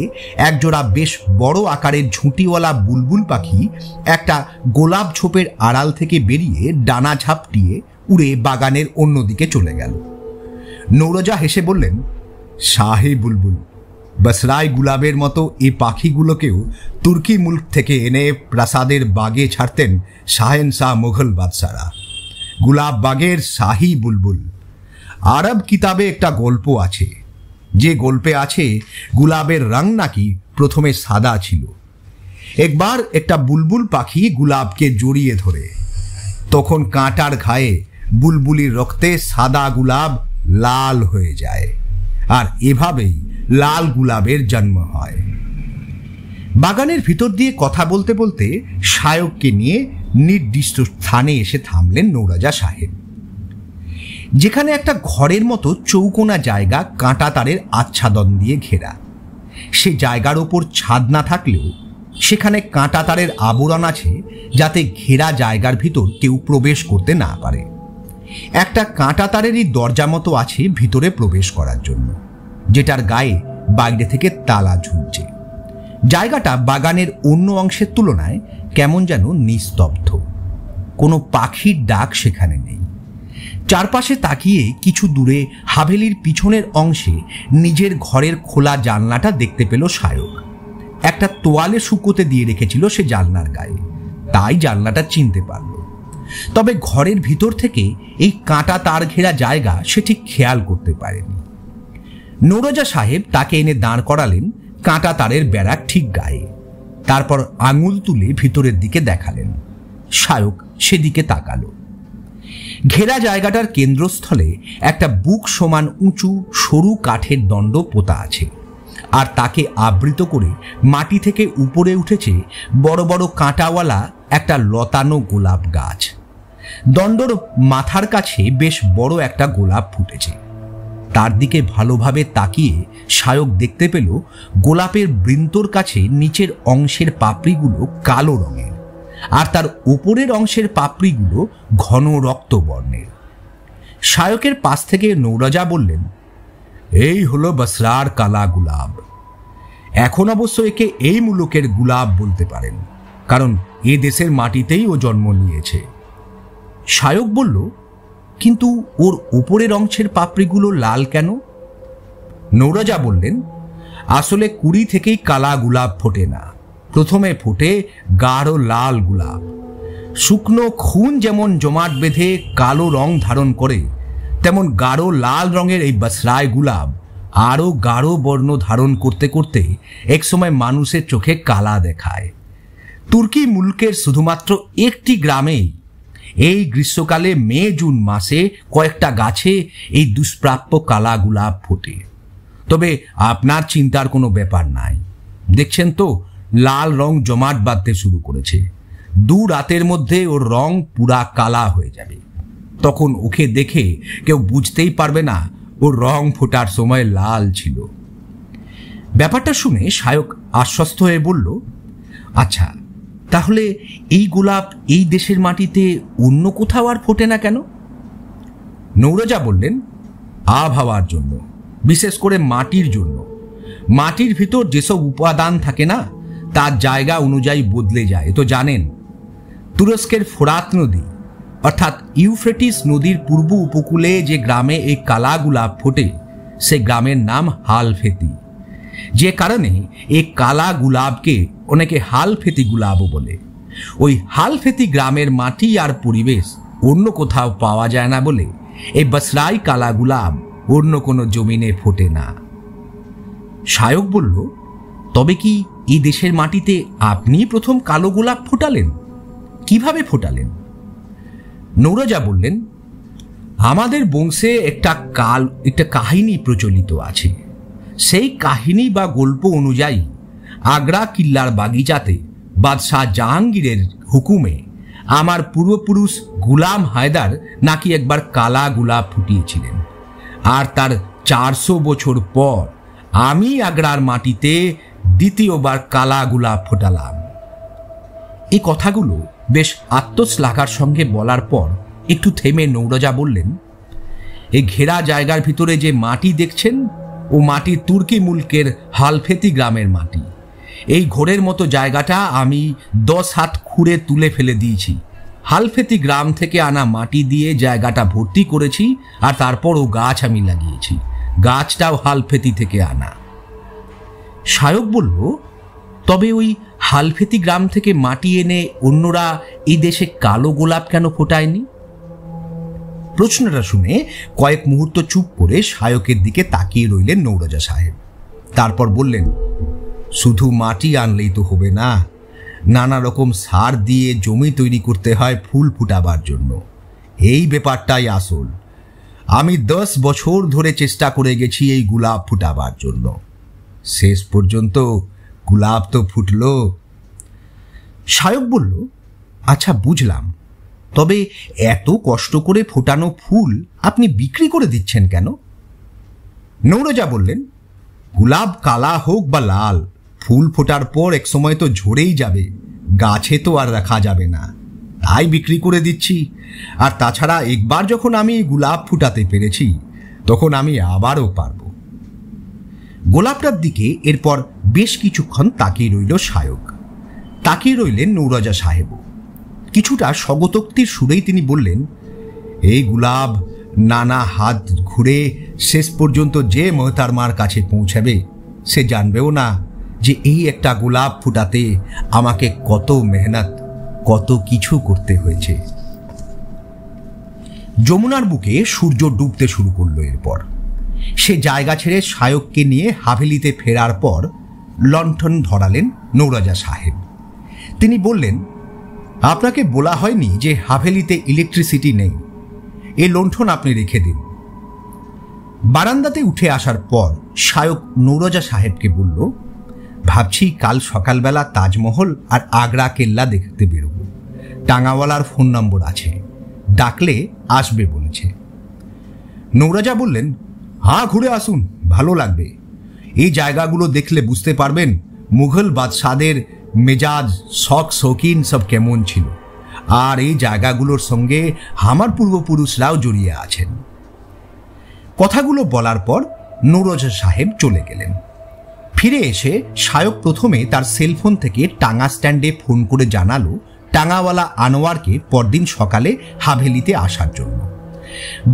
একজোড়া বেশ বড় আকারের ঝুঁটিওয়ালা বুলবুল পাখি একটা গোলাপ ঝোপের আড়াল থেকে বেরিয়ে ডানা ঝাপটিয়ে উড়ে বাগানের অন্যদিকে চলে গেল। নৌরোজা হেসে বললেন, শাহে বুলবুল। বসরাই গুলাবের মতো এই পাখিগুলোকেও তুর্কি মুল্ক থেকে এনে প্রাসাদের বাগে ছাড়তেন শাহেনশাহ মুঘল বাদশারা। গুলাব বাগের শাহী বুলবুল। আরব কিতাবে একটা গল্প আছে, যে গল্পে আছে গুলাবের রং নাকি প্রথমে সাদা ছিল। একবার একটা বুলবুল পাখি গুলাবকে জড়িয়ে ধরে, তখন কাঁটার ঘায়ে বুলবুলির রক্তে সাদা গুলাব লাল হয়ে যায়, আর এভাবেই লাল গুলাবের জন্ম হয়। বাগানের ভিতর দিয়ে কথা বলতে বলতে শায়ককে নিয়ে নির্দিষ্ট স্থানে এসে থামলেন নৌরোজা সাহেব, যেখানে একটা ঘরের মতো চৌকোনা জায়গা কাঁটা তারের আচ্ছাদন দিয়ে ঘেরা। সে জায়গার ওপর ছাদ না থাকলেও সেখানে কাঁটা তারের আবরণ আছে, যাতে ঘেরা জায়গার ভিতর কেউ প্রবেশ করতে না পারে। একটা কাঁটা তারেরই দরজা মতো আছে ভিতরে প্রবেশ করার জন্য, যেটার গায়ে বাইরে থেকে তালা ঝুলছে। জায়গাটা বাগানের অন্য অংশের তুলনায় কেমন যেন নিস্তব্ধ। কোনো পাখির ডাক সেখানে নেই। চারপাশে তাকিয়ে কিছু দূরে হাভেলির পিছনের অংশে নিজের ঘরের খোলা জানলাটা দেখতে পেল শায়ক। একটা তোয়ালে শুকোতে দিয়ে রেখেছিল সে জানলার গায়ে, তাই জানলাটা চিনতে পারল। তবে ঘরের ভিতর থেকে এই কাঁটা তার ঘেরা জায়গা সে ঠিক খেয়াল করতে পারেনি। নৌরোজা সাহেব তাকে এনে দাঁড় করালেন কাঁটা তারের বেড়ার ঠিক গায়ে। তারপর আঙুল তুলে ভিতরের দিকে দেখালেন। শায়ক সেদিকে তাকালো। ঘেরা জায়গাটার কেন্দ্রস্থলে একটা বুক সমান উঁচু সরু কাঠের দণ্ড পোতা আছে, আর তাকে আবৃত করে মাটি থেকে উপরে উঠেছে বড় বড় কাঁটাওয়ালা একটা লতানো গোলাপ গাছ। দণ্ডর মাথার কাছে বেশ বড় একটা গোলাপ ফুটেছে। তার দিকে ভালোভাবে তাকিয়ে শায়ক দেখতে পেল গোলাপের বৃন্তর কাছে নিচের অংশের পাপড়িগুলো কালো রঙের, আর তার উপরের অংশের পাপড়িগুলো ঘন রক্ত বর্ণের। শায়কের পাশ থেকে নৌরোজা বললেন, এই হলো বসরার কালা গুলাব। এখন অবশ্য একে এই মুলুকের গুলাব বলতে পারেন, কারণ এ দেশের মাটিতেই ও জন্ম নিয়েছে। শায়ক বলল, কিন্তু ওর উপরের অংশের পাপড়িগুলো লাল কেন? নৌরোজা বললেন, আসলে কুড়ি থেকেই কালা গুলাব ফোটে না, প্রথমে ফোটে গাঢ় লাল গুলাব। শুকনো খুন যেমন জমাট বেঁধে কালো রং ধারণ করে, তেমন গাঢ় লাল রঙের এই বসরায় গুলাব আরও গাঢ় বর্ণ ধারণ করতে করতে একসময় মানুষের চোখে কালা দেখায়। তুর্কি মুলকের শুধুমাত্র একটি গ্রামেই এই গ্রীষ্মকালে মে জুন মাসে কয়েকটা গাছে এই দুষ্প্রাপ্য কালা গুলাব ফোটে। তবে আপনার চিন্তার কোনো ব্যাপার নাই। দেখছেন তো, লাল রং জমাট বাঁধতে শুরু করেছে। 2 রাতের মধ্যে ওর রং পুরা কালা হয়ে যাবে। তখন ওকে দেখে কেউ বুঝতেই পারবে না ওর রং ফোটার সময় লাল ছিল। ব্যাপারটা শুনে শায়ক আশ্বস্ত হয়ে বলল, আচ্ছা, তাহলে এই গোলাপ এই দেশের মাটিতে অন্য কোথাও আর ফোটে না কেন? নৌরোজা বললেন, আবহাওয়ার জন্য, বিশেষ করে মাটির জন্য। মাটির ভিতর যেসব উপাদান থাকে না, তার জায়গা অনুযায়ী বদলে যায়। তো জানেন, তুরস্কের ফোরাত নদী অর্থাৎ ইউফ্রেটিস নদীর পূর্ব উপকূলে যে গ্রামে এই কালা গুলাব ফোটে, সে গ্রামের নাম হালফেতি। যে কারণে এই কালা গুলাবকে অনেকে হালফেতি গুলাবও বলে। ওই হালফেতি গ্রামের মাটি আর পরিবেশ অন্য কোথাও পাওয়া যায় না বলে এই বসরাই কালা গুলাব অন্য কোনো জমিনে ফোটে না। শায়ক বলল, তবে কি এই দেশের মাটিতে আপনি প্রথম কালো গোলাপ ফোটালেন? কিভাবে ফোটালেন? নৌরোজা বললেন, আমাদের বংশে একটা কাহিনী প্রচলিত আছে। সেই কাহিনী বা গল্প অনুযায়ী আগ্রা কিল্লার বাগিচাতে বাদশাহ জাহাঙ্গীরের হুকুমে আমার পূর্বপুরুষ গুলাম হায়দার নাকি একবার কালা গোলাপ ফুটিয়েছিলেন, আর তার 400 বছর পর আমি আগ্রার মাটিতে দ্বিতীয়বার কালা গোলাপ ফোটালাম। এই কথাগুলো বেশ আত্মশ্লাঘার সঙ্গে বলার পর একটু থেমে নৌরোজা বললেন, এই ঘেরা জায়গার ভিতরে যে মাটি দেখছেন, ও মাটি তুর্কি মুলকের হালফেতি গ্রামের মাটি। এই ঘোরের মতো জায়গাটা আমি 10 হাত খুঁড়ে তুলে ফেলে দিয়েছি। হালফেতি গ্রাম থেকে আনা মাটি দিয়ে জায়গাটা ভর্তি করেছি, আর তারপর ও গাছ আমি লাগিয়েছি। গাছটাও হালফেতি থেকে আনা। শায়ক বলল, তবে ওই হালফেতি গ্রাম থেকে মাটি এনে অন্যরা এই দেশে কালো গোলাপ কেন ফোটায়নি? প্রশ্নটা শুনে কয়েক মুহূর্ত চুপ করে শায়কের দিকে তাকিয়ে রইলেন নৌরোজা সাহেব। তারপর বললেন, শুধু মাটি আনলেই তো হবে না, নানা রকম সার দিয়ে জমি তৈরি করতে হয় ফুল ফুটাবার জন্য। এই ব্যাপারটাই আসল। আমি 10 বছর ধরে চেষ্টা করে গেছি এই গোলাপ ফুটাবার জন্য। শেষ পর্যন্ত গোলাপ তো ফুটল। শায়ক বলল, আচ্ছা বুঝলাম, তবে এত কষ্ট করে ফোটানো ফুল আপনি বিক্রি করে দিচ্ছেন কেন? নৌরোজা বললেন, গোলাপ কালা হোক বা লাল, ফুল ফোটার পর এক সময় তো ঝরেই যাবে, গাছে তো আর রাখা যাবে না, তাই বিক্রি করে দিচ্ছি। আর তাছাড়া একবার যখন আমি গোলাপ ফুটাতে পেরেছি, তখন আমি আবারও পারব। গোলাপটার দিকে এরপর বেশ কিছুক্ষণ তাকিয়ে রইল শায়ক। তাকিয়ে রইলেন নৌরোজা সাহেবও। কিছুটা স্বগতোক্তির সুরেই তিনি বললেন, এই গোলাপ নানা হাত ঘুরে শেষ পর্যন্ত যে মহতারমার কাছে পৌঁছাবে, সে জানবেও না যে এই একটা গোলাপ ফুটাতে আমাকে কত মেহনত, কত কিছু করতে হয়েছে। যমুনার বুকে সূর্য ডুবতে শুরু করলো। এরপর সে জায়গা ছেড়ে শায়ককে নিয়ে হাভেলিতে ফেরার পর লণ্ঠন ধরালেন নৌরাজা সাহেব। তিনি বললেন, আপনাকে বলা হয়নি যে হাভেলিতে ইলেকট্রিসিটি নেই, এ লণ্ঠন আপনি রেখে দিন। বারান্দাতে উঠে আসার পর শায়ক নৌরাজা সাহেবকে বলল, ভাবছি কাল সকালবেলা তাজমহল আর আগ্রা কেল্লা দেখতে বেরোব। টাঙ্গাওয়ালার ফোন নম্বর আছে, ডাকলে আসবে বলেছে। নৌরাজা বললেন, হ্যাঁ ঘুরে আসুন, ভালো লাগবে। এই জায়গাগুলো দেখলে বুঝতে পারবেন মুঘল বাদশাদের মেজাজ, শখ শৌখিন সব কেমন ছিল। আর এই জায়গাগুলোর সঙ্গে আমার পূর্বপুরুষরাও জড়িয়ে আছেন। কথাগুলো বলার পর নৌরাজা সাহেব চলে গেলেন। ফিরে এসে শায়ক প্রথমে তার সেলফোন থেকে টাঙ্গা স্ট্যান্ডে ফোন করে জানালো টাঙ্গাওয়ালা আনোয়ারকে পরদিন সকালে হাভেলিতে আসার জন্য।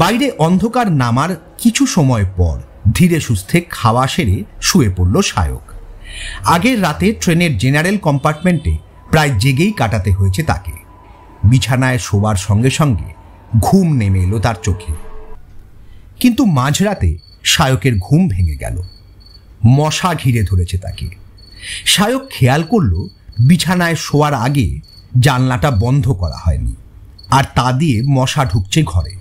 বাইরে অন্ধকার নামার কিছু সময় পর ধীরে সুস্থে খাওয়া সেরে শুয়ে পড়ল শায়ক। আগের রাতে ট্রেনের জেনারেল কম্পার্টমেন্টে প্রায় জেগেই কাটাতে হয়েছে তাকে। বিছানায় শোবার সঙ্গে সঙ্গে ঘুম নেমে এলো তার চোখে। কিন্তু মাঝরাতে শায়কের ঘুম ভেঙে গেল। মশা ঘিরে ধরেছে তাকে। শায়ক খেয়াল করল বিছানায় শোয়ার আগে জানলাটা বন্ধ করা হয়নি, আর তা দিয়ে মশা ঢুকছে ঘরে।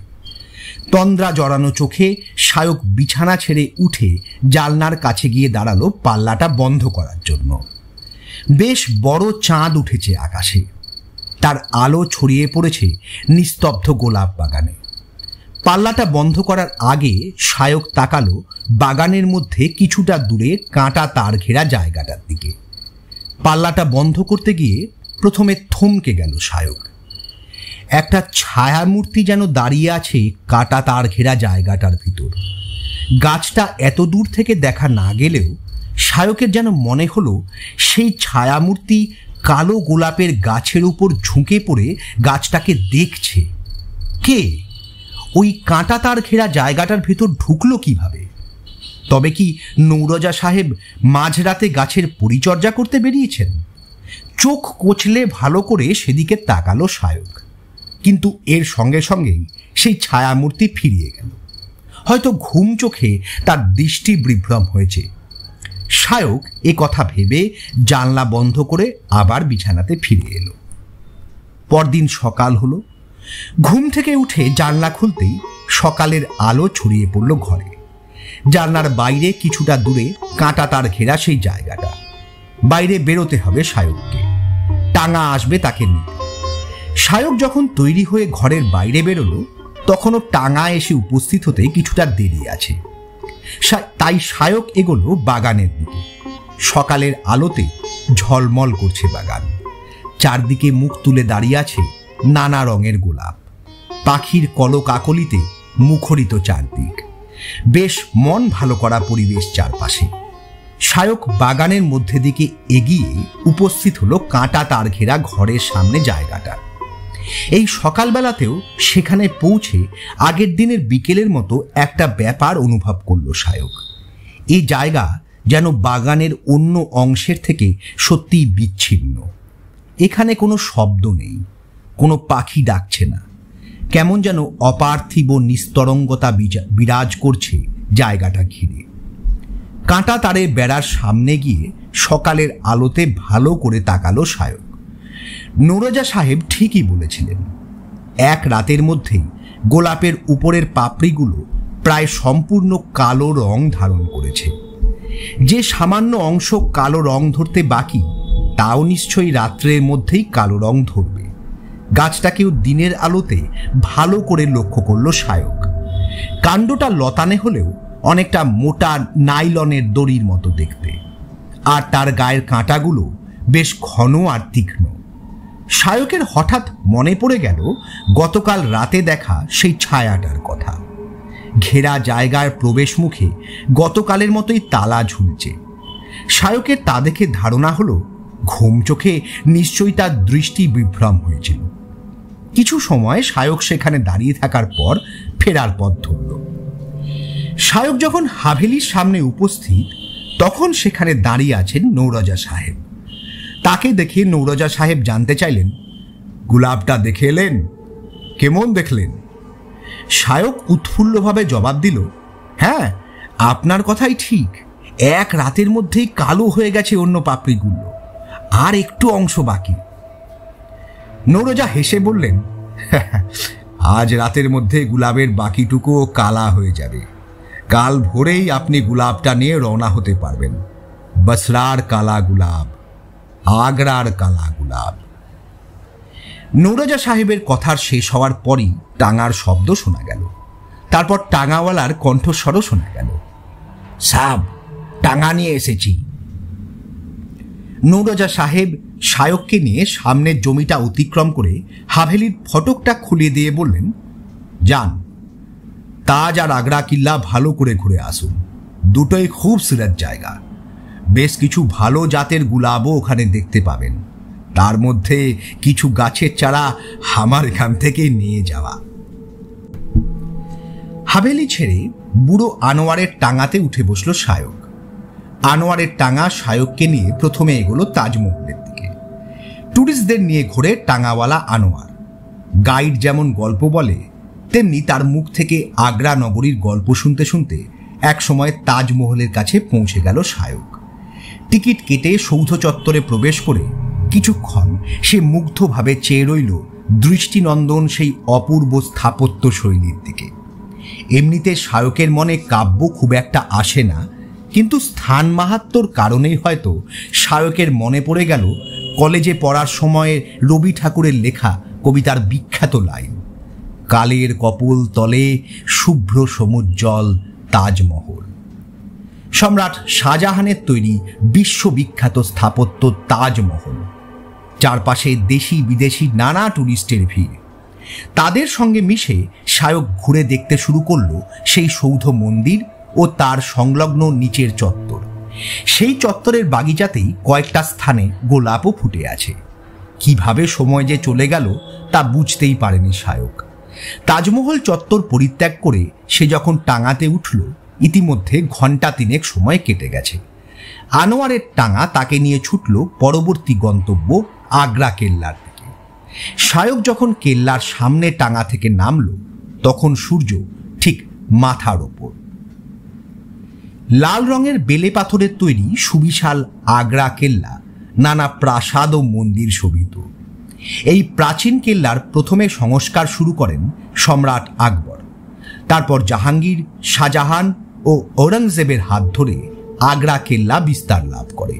তন্দ্রা জড়ানো চোখে শায়ক বিছানা ছেড়ে উঠে জানলার কাছে গিয়ে দাঁড়ালো পাল্লাটা বন্ধ করার জন্য। বেশ বড় চাঁদ উঠেছে আকাশে, তার আলো ছড়িয়ে পড়েছে নিস্তব্ধ গোলাপ বাগানে। পাল্লাটা বন্ধ করার আগে শায়ক তাকালো বাগানের মধ্যে কিছুটা দূরে কাঁটা তার ঘেরা জায়গাটার দিকে। পাল্লাটা বন্ধ করতে গিয়ে প্রথমে থমকে গেল শায়ক। একটা ছায়ামূর্তি যেন দাঁড়িয়ে আছে কাঁটা তার ঘেরা জায়গাটার ভিতর। গাছটা এত দূর থেকে দেখা না গেলেও শায়কের যেন মনে হলো সেই ছায়ামূর্তি কালো গোলাপের গাছের উপর ঝুঁকে পড়ে গাছটাকে দেখছে। কে ওই কাঁটা তার ঘেরা জায়গাটার ভিতর ঢুকলো কিভাবে? তবে কি নৌরাজা সাহেব মাঝরাতে গাছের পরিচর্যা করতে বেরিয়েছেন? চোখ কচলে ভালো করে সেদিকে তাকালো শায়ক, কিন্তু এর সঙ্গে সঙ্গেই সেই ছায়ামূর্তি ফিরিয়ে গেল। হয়তো ঘুম চোখে তার দৃষ্টি বিভ্রম হয়েছে। শায়ক এ কথা ভেবে জানলা বন্ধ করে আবার বিছানাতে ফিরে এলো। পরদিন সকাল হলো। ঘুম থেকে উঠে জানলা খুলতেই সকালের আলো ছড়িয়ে পড়ল ঘরে। জানলার বাইরে কিছুটা দূরে কাঁটা তার ঘেরা সেই জায়গাটা। বাইরে বেরোতে হবে শায়ককে, টাঙ্গা আসবে তাকে নিতে। শায়ক যখন তৈরি হয়ে ঘরের বাইরে বেরোলো তখনও টাঙ্গা এসে উপস্থিত হতে কিছুটা দেরি আছে। তাই শায়ক এগোলো বাগানের দিকে। সকালের আলোতে ঝলমল করছে বাগান। চারদিকে মুখ তুলে দাঁড়িয়ে আছে নানা রঙের গোলাপ। পাখির কলকাকলিতে মুখরিত চারদিক। বেশ মন ভালো করা পরিবেশ চারপাশে। শায়ক বাগানের মধ্যে দিকে এগিয়ে উপস্থিত হলো কাঁটা তার ঘেরা ঘরের সামনে জায়গাটা। এই সকালবেলাতেও সেখানে পৌঁছে আগের দিনের বিকেলের মতো একটা ব্যাপার অনুভব করল শায়ক। এই জায়গা যেন বাগানের অন্য অংশের থেকে সত্যিই বিচ্ছিন্ন। এখানে কোনো শব্দ নেই, কোনো পাখি ডাকছে না। কেমন যেন অপার্থিব নিস্তরঙ্গতা বিরাজ করছে জায়গাটা ঘিরে। কাঁটা তারের বেড়ার সামনে গিয়ে সকালের আলোতে ভালো করে তাকালো শায়ক। নৌরাজা সাহেব ঠিকই বলেছিলেন, এক রাতের মধ্যেই গোলাপের উপরের পাপড়িগুলো প্রায় সম্পূর্ণ কালো রং ধারণ করেছে। যে সামান্য অংশ কালো রং ধরতে বাকি তাও নিশ্চয়ই রাত্রের মধ্যেই কালো রং ধরবে। গাছটাকেও দিনের আলোতে ভালো করে লক্ষ্য করল শায়ক। কাণ্ডটা লতানে হলেও অনেকটা মোটা নাইলনের দড়ির মতো দেখতে, আর তার গায়ের কাঁটাগুলো বেশ ঘন আর তীক্ষ্ণ। শায়কের হঠাৎ মনে পড়ে গেল গতকাল রাতে দেখা সেই ছায়াটার কথা। ঘেরা জায়গার প্রবেশ মুখে গতকালের মতোই তালা ঝুলছে। শায়কের তা দেখে ধারণা হলো ঘুম চোখে নিশ্চয়ই তার দৃষ্টি বিভ্রম হয়েছিল। কিছু সময় শায়ক সেখানে দাঁড়িয়ে থাকার পর ফেরার পথ ধরল। শায়ক যখন হাভেলির সামনে উপস্থিত তখন সেখানে দাঁড়িয়ে আছেন নৌরাজা সাহেব। তাকে দেখে নৌরাজা সাহেব জানতে চাইলেন, গোলাপটা দেখে এলেন? কেমন দেখলেন? শায়ক উৎফুল্লভাবে জবাব দিল, হ্যাঁ, আপনার কথাই ঠিক। এক রাতের মধ্যেই কালো হয়ে গেছে অন্য পাপড়িগুলো, আর একটু অংশ বাকি। নৌরোজা হেসে বললেন, আজ রাতের মধ্যে গোলাপের বাকিটুকুও কালা হয়ে যাবে। কাল ভোরেই আপনি গোলাপটা নিয়ে রওনা হতে পারবেন। বসরার কালা গোলাপ, আগ্রার কালা গোলাপ। নৌরোজা সাহেবের কথার শেষ হওয়ার পরই টাঙার শব্দ শোনা গেল। তারপর টাঙাওয়ালার কণ্ঠস্বরও শোনা গেল, সাব, টাঙা নিয়ে এসেছি। নৌরোজা সাহেব শায়ককে নিয়ে সামনের জমিটা অতিক্রম করে হাভেলির ফটকটা খুলে দিয়ে বললেন, যান, তাজ আর আগ্রা কিল্লা ভালো করে ঘুরে আসুন। দুটোই খুব সিরাত জায়গা। বেশ কিছু ভালো জাতের গুলাবও ওখানে দেখতে পাবেন। তার মধ্যে কিছু গাছের চারা আমার এখান থেকে নিয়ে যাওয়া। হাভেলি ছেড়ে বুড়ো আনোয়ারের টাঙাতে উঠে বসল শায়ক। আনোয়ারের টাঙা শায়ককে নিয়ে প্রথমে এগোলো তাজমহলের দিকে। ট্যুরিস্টদের নিয়ে ঘোরে টাঙাওয়ালা আনোয়ার। গাইড যেমন গল্প বলে, তেমনি তার মুখ থেকে আগ্রা নগরীর গল্প শুনতে শুনতে একসময় তাজমহলের কাছে পৌঁছে গেল শায়ক। টিকিট কেটে সৌধ চত্বরে প্রবেশ করে কিছুক্ষণ সে মুগ্ধভাবে চেয়ে রইল দৃষ্টিনন্দন সেই অপূর্ব স্থাপত্য শৈলীর দিকে। এমনিতে শায়কের মনে কাব্য খুব একটা আসে না, কিন্তু স্থান মাহাত্ম্যর কারণেই হয়তো শায়কের মনে পড়ে গেল কলেজে পড়ার সময়ে রবি ঠাকুরের লেখা কবিতার বিখ্যাত লাইন, কালের কপোল তলে শুভ্র সমুজ্জ্বল তাজমহল। সম্রাট শাহজাহানের তৈরি বিশ্ববিখ্যাত স্থাপত্য তাজমহল। চারপাশে দেশি বিদেশি নানা টুরিস্টের ভিড়। তাদের সঙ্গে মিশে শায়ক ঘুরে দেখতে শুরু করল সেই সৌধ মন্দির ও তার সংলগ্ন নিচের চত্বর। সেই চত্বরের বাগিচাতেই কয়েকটা স্থানে গোলাপও ফুটে আছে। কিভাবে সময় যে চলে গেল তা বুঝতেই পারেনি শায়ক। তাজমহল চত্বর পরিত্যাগ করে সে যখন টাঙাতে উঠল, ইতিমধ্যে ঘণ্টা তিনেক সময় কেটে গেছে। আনোয়ারের টাঙা তাকে নিয়ে ছুটল পরবর্তী গন্তব্য আগ্রা কেল্লার দিকে। শায়ক যখন কেল্লার সামনে টাঙা থেকে নামল, তখন সূর্য ঠিক মাথার ওপর। লাল রঙের বেলে পাথরের তৈরি সুবিশাল আগ্রা কেল্লা নানা প্রাসাদ ও মন্দির শোভিত। এই প্রাচীন কেল্লার প্রথমে সংস্কার শুরু করেন সম্রাট আকবর। তারপর জাহাঙ্গীর, শাহজাহান ও ঔরঙ্গজেবের হাত ধরে আগ্রা কেল্লা বিস্তার লাভ করে।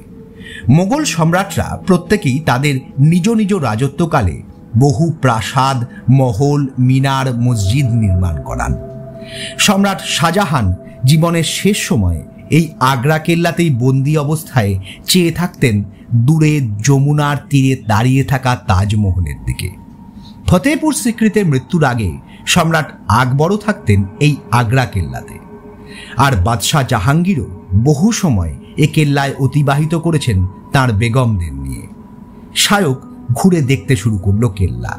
মোগল সম্রাটরা প্রত্যেকেই তাদের নিজ নিজ রাজত্বকালে বহু প্রাসাদ, মহল, মিনার, মসজিদ নির্মাণ করান। সম্রাট শাহজাহান জীবনের শেষ সময়ে এই আগ্রা কেল্লাতেই বন্দি অবস্থায় চেয়ে থাকতেন দূরে যমুনার তীরে দাঁড়িয়ে থাকা তাজমহলের দিকে। ফতেহপুর সিক্রিতের মৃত্যুর আগে সম্রাট আকবরও থাকতেন এই আগ্রা কেল্লাতে। আর বাদশাহ জাহাঙ্গীরও বহু সময় এ কেল্লায় অতিবাহিত করেছেন তাঁর বেগমদের নিয়ে। শায়ক ঘুরে দেখতে শুরু করল কেল্লা।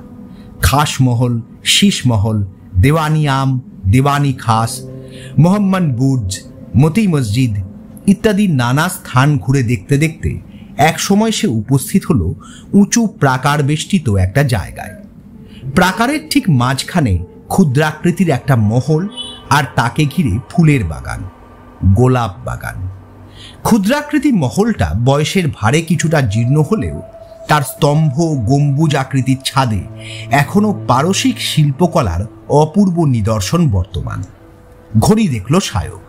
খাস মহল, শীষ মহল, দেওয়ানি আম, দেওয়ানি খাস, মোহাম্মদ বুর্জ, মতি মসজিদ ইত্যাদি নানা স্থান ঘুরে দেখতে দেখতে এক সময় সে উপস্থিত হল উঁচু প্রাকার বেষ্টিত একটা জায়গায়। প্রাকারের ঠিক মাঝখানে ক্ষুদ্রাকৃতির একটা মহল, আর তাকে ঘিরে ফুলের বাগান, গোলাপ বাগান। ক্ষুদ্রাকৃতি মহলটা বয়সের ভারে কিছুটা জীর্ণ হলেও তার স্তম্ভ গম্বুজ আকৃতির ছাদে এখনো পারসিক শিল্পকলার অপূর্ব নিদর্শন বর্তমান। ঘড়ি দেখল শায়ক।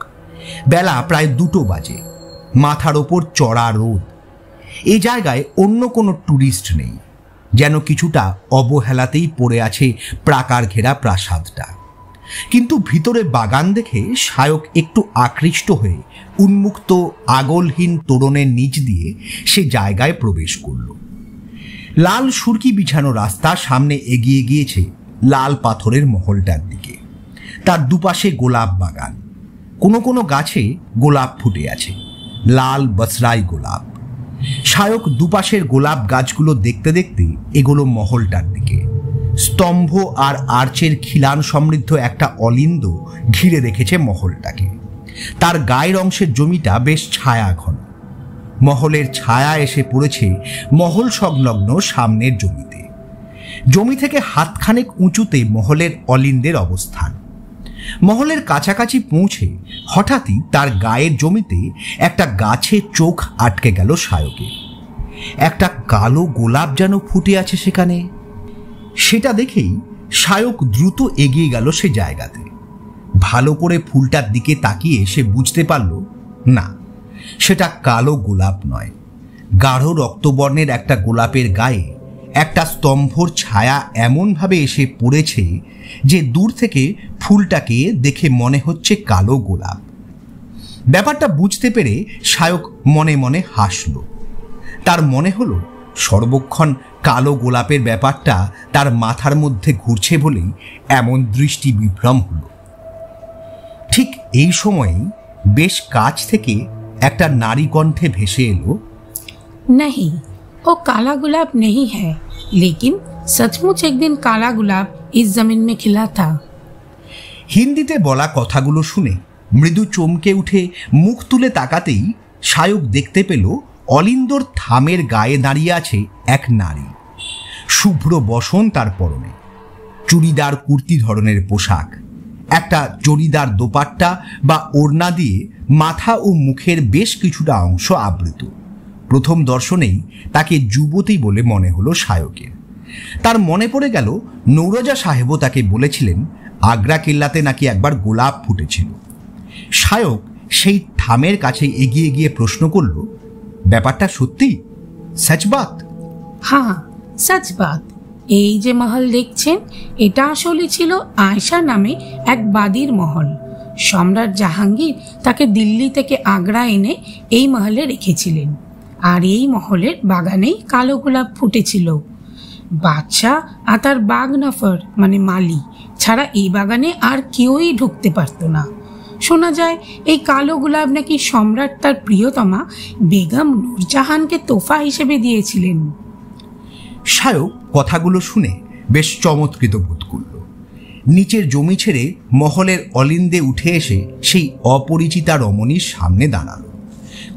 বেলা প্রায় 2টো বাজে। মাথার ওপর চড়া রোদ। এ জায়গায় অন্য কোনো টুরিস্ট নেই। যেন কিছুটা অবহেলাতেই পড়ে আছে প্রাকার ঘেরা প্রাসাদটা। কিন্তু ভিতরে বাগান দেখে শায়ক একটু আকৃষ্ট হয়ে উন্মুক্ত আগলহীন তোরণের নিচ দিয়ে সে জায়গায় প্রবেশ করল। লাল সুরকি বিছানো রাস্তা সামনে এগিয়ে গিয়েছে লাল পাথরের মহলটার দিকে। তার দুপাশে গোলাপ বাগান। কোনো কোনো গাছে গোলাপ ফুটে আছে, লাল বসরাই গোলাপ। শায়ক দুপাশের গোলাপ গাছগুলো দেখতে দেখতে এগুলো মহলটার দিকে। স্তম্ভ আর আর্চের খিলান সমৃদ্ধ একটা অলিন্দ ঘিরে রেখেছে মহলটাকে। তার গায়ের অংশের জমিটা বেশ ছায়া ঘন। মহলের ছায়া এসে পড়েছে মহল সংলগ্ন সামনের জমিতে। জমি থেকে হাতখানেক উঁচুতে মহলের অলিন্দের অবস্থান। মহলের কাছাকাছি পৌঁছে হঠাৎই তার গায়ের জমিতে একটা গাছে চোখ আটকে গেল সায়কের। একটা কালো গোলাপ যেন ফুটে আছে সেখানে। সেটা দেখেই সায়ক দ্রুত এগিয়ে গেল সে জায়গাতে। ভালো করে ফুলটার দিকে তাকিয়ে সে বুঝতে পারল না, সেটা কালো গোলাপ নয়, গাঢ় রক্তবর্ণের একটা গোলাপের গায়ে একটা স্তম্ভর ছায়া এমনভাবে এসে পড়েছে যে দূর থেকে ফুলটাকে দেখে মনে হচ্ছে কালো গোলাপ। ব্যাপারটা বুঝতে পেরে সায়ক মনে মনে হাসল। তার মনে হলো সর্বক্ষণ কালো গোলাপের ব্যাপারটা তার মাথার মধ্যে ঘুরছে বলেই এমন দৃষ্টি বিভ্রম হল। ঠিক এই সময়েই বেশ কাছ থেকে একটা নারী কণ্ঠে ভেসে এলো, नहीं, वो काला गुलाब नहीं है, लेकिन सचमुच एक दिन काला गुलाब इस जमीन में खिला था। হিন্দিতে বলা কথাগুলো শুনে মৃদু চমকে উঠে মুখ তুলে তাকাতেই সায়ক দেখতে পেল অলিন্দর থামের গায়ে দাঁড়িয়ে আছে এক নারী। শুভ্র বসন তার পরনে, চুড়িদার কুর্তি ধরনের পোশাক, একটা জরিদার দোপাট্টা বা ওড়না দিয়ে মাথা ও মুখের বেশ কিছুটা অংশ আবৃত। প্রথম দর্শনেই তাকে যুবতী বলে মনে হলো সায়কের। তার মনে পড়ে গেল নৌরজা সাহেবও তাকে বলেছিলেন আগ্রা কেল্লাতে নাকি একবার গোলাপ ফুটেছিল। সায়ক সেই থামের কাছে এগিয়ে গিয়ে প্রশ্ন করল, ব্যাপারটা সত্যি? সচবাত? হ্যাঁ, সচবাত। এই যে মহল দেখছেন, এটা আসলে ছিল আয়শা নামে এক বাদীর মহল। সম্রাট জাহাঙ্গীর তাকে দিল্লি থেকে আগ্রা এনে এই মহলে রেখেছিলেন। আর এই মহলের বাগানেই কালো গোলাপ ফুটেছিল। বাদশাহ আর তার বাগ নফর মানে মালি ছাড়া এই বাগানে আর কেউই ঢুকতে পারত না। শোনা যায় এই কালো গোলাপ নাকি সম্রাট তার প্রিয়তমা বেগম নূরজাহানকে তোফা হিসেবে দিয়েছিলেন। সায়ক কথাগুলো শুনে বেশ চমৎকৃত বোধ করল। নিচের জমি ছেড়ে মহলের অলিন্দে উঠে এসে সেই অপরিচিতা রমণীর সামনে দাঁড়াল।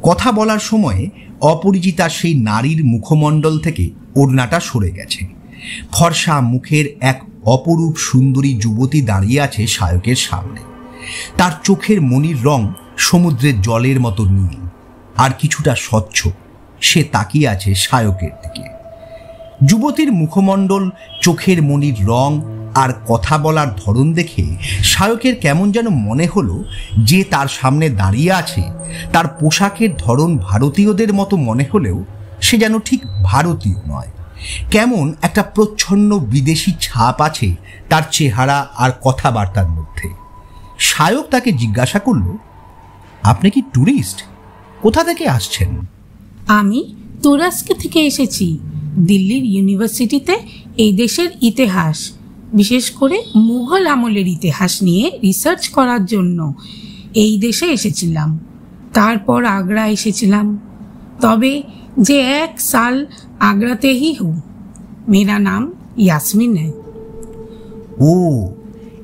কথা বলার সময়ে অপরিচিতা সেই নারীর মুখমণ্ডল থেকে ওড়নাটা সরে গেছে। ফর্সা মুখের এক অপরূপ সুন্দরী যুবতী দাঁড়িয়ে আছে সায়কের সামনে। তার চোখের মণির রং সমুদ্রের জলের মতো নীল আর কিছুটা স্বচ্ছ। সে তাকিয়ে আছে সায়কের দিকে। যুবতীর মুখমণ্ডল, চোখের মণির রং আর কথা বলার ধরন দেখে সায়কের কেমন যেন মনে হলো যে তার সামনে দাঁড়িয়ে আছে তার পোশাকের ধরন ভারতীয়দের মতো মনে হলেও সে যেন ঠিক ভারতীয় নয়। কেমন একটা প্রচ্ছন্ন বিদেশি ছাপ আছে তার চেহারা আর কথাবার্তার মধ্যে। সায়ক তাকে জিজ্ঞাসা করল, আপনি কি ট্যুরিস্ট? কোথা থেকে আসছেন? আমি তুরস্ক থেকে এসেছি। দিল্লির ইউনিভার্সিটিতে এই দেশের ইতিহাস, বিশেষ করে মুঘল আমলের ইতিহাস নিয়ে রিসার্চ করার জন্য এই দেশে এসেছিলাম। তারপর আগ্রা এসেছিলাম। তবে যে 1 साल आगराते ही हूँ। मेरा नाम यास्मीन है। ও,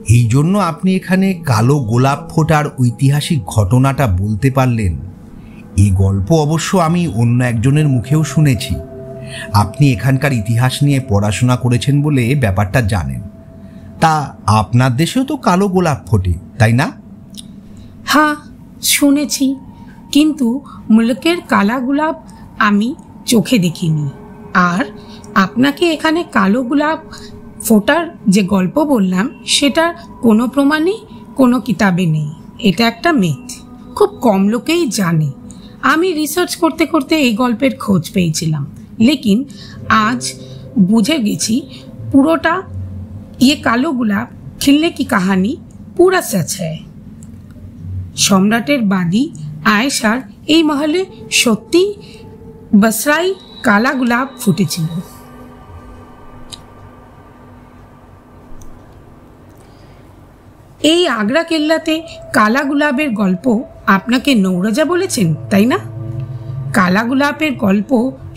এই জন্য আপনি এখানে কালো গোলাপ ফোটার ঐতিহাসিক ঘটনাটা বলতে পারলেন। এই গল্প অবশ্য আমি অন্য একজনের মুখেও শুনেছি। আপনি এখানকার ইতিহাস নিয়ে পড়াশোনা করেছেন বলে ব্যাপারটা জানেন। তা আপনার দেশেও তো কালো গোলাপ ফোটে, তাই না? হ্যাঁ, শুনেছি, কিন্তু মুলকের কালা গোলাপ আমি চোখে দেখিনি। আর আপনাকে এখানে কালো গোলাপ ফোটার যে গল্প বললাম সেটার কোনো প্রমাণই কোনো কিতাবে নেই। এটা একটা মিথ, খুব কম লোকেই জানে। আমি রিসার্চ করতে করতে এই গল্পের খোঁজ পেয়েছিলাম, লেকিন আজ বুঝে গেছি পুরোটা ये কালো গোলাপ খিলনে কি কাহানি পুরা সচ হ্যায়। সম্রাটের বাদী আয়েশার এই মহলে সত্যি বসরাই কালা গোলাপ ফুটেছিল। এই আগ্রা কেল্লাতে কালা গোলাপের গল্প আপনাকে নৌরজা বলেছেন, তাই না? কালা গোলাপের গল্প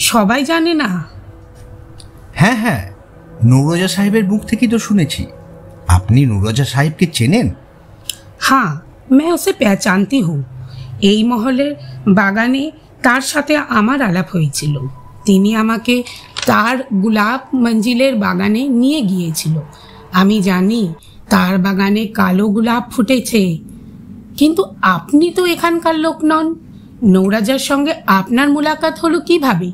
সবাই জানে না। হ্যাঁ হ্যাঁ, নৌরজা সাহেবের মুখ থেকেই তো শুনেছি। আপনি নৌরজা সাহেবকে চেনেন? হ্যাঁ, मैं उसे पहचानती हूँ। এই মহলের বাগানে তার সাথে আমার আলাপ হয়েছিল। তিনি আমাকে তার গোলাপ মঞ্জিলের বাগানে নিয়ে গিয়েছিল। আমি জানি তার বাগানে কালো গোলাপ ফুটেছে, কিন্তু আপনি তো এখানকার লোক নন। নৌরাজার সঙ্গে আপনার মোলাকাত হলো কিভাবে?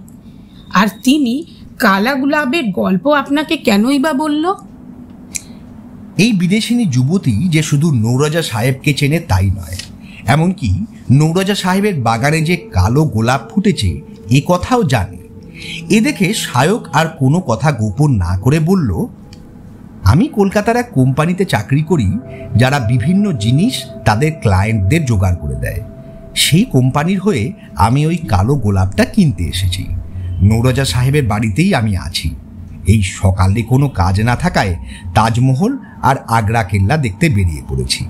আর তিনি কালা গোলাপের গল্প আপনাকে কেনই বা বলল? এই বিদেশিনী যুবতী যে শুধু নৌরাজা সাহেবকে চেনে তাই নয়, এমনকি নৌরাজা সাহেবের বাগানে যে কালো গোলাপ ফুটেছে এ কথাও জানে। এ দেখে শায়ক আর কোনো কথা গোপন না করে বলল, আমি কলকাতার এক কোম্পানিতে চাকরি করি যারা বিভিন্ন জিনিস তাদের ক্লায়েন্টদের জোগাড় করে দেয়। সেই কোম্পানির হয়ে আমি ওই কালো গোলাপটা কিনতে এসেছি। নৌরাজা সাহেবের বাড়িতেই আমি আছি। এই সকালে কোনো কাজ না থাকায় তাজমহল আর আগ্রা কেল্লা দেখতে বেরিয়ে পড়েছি।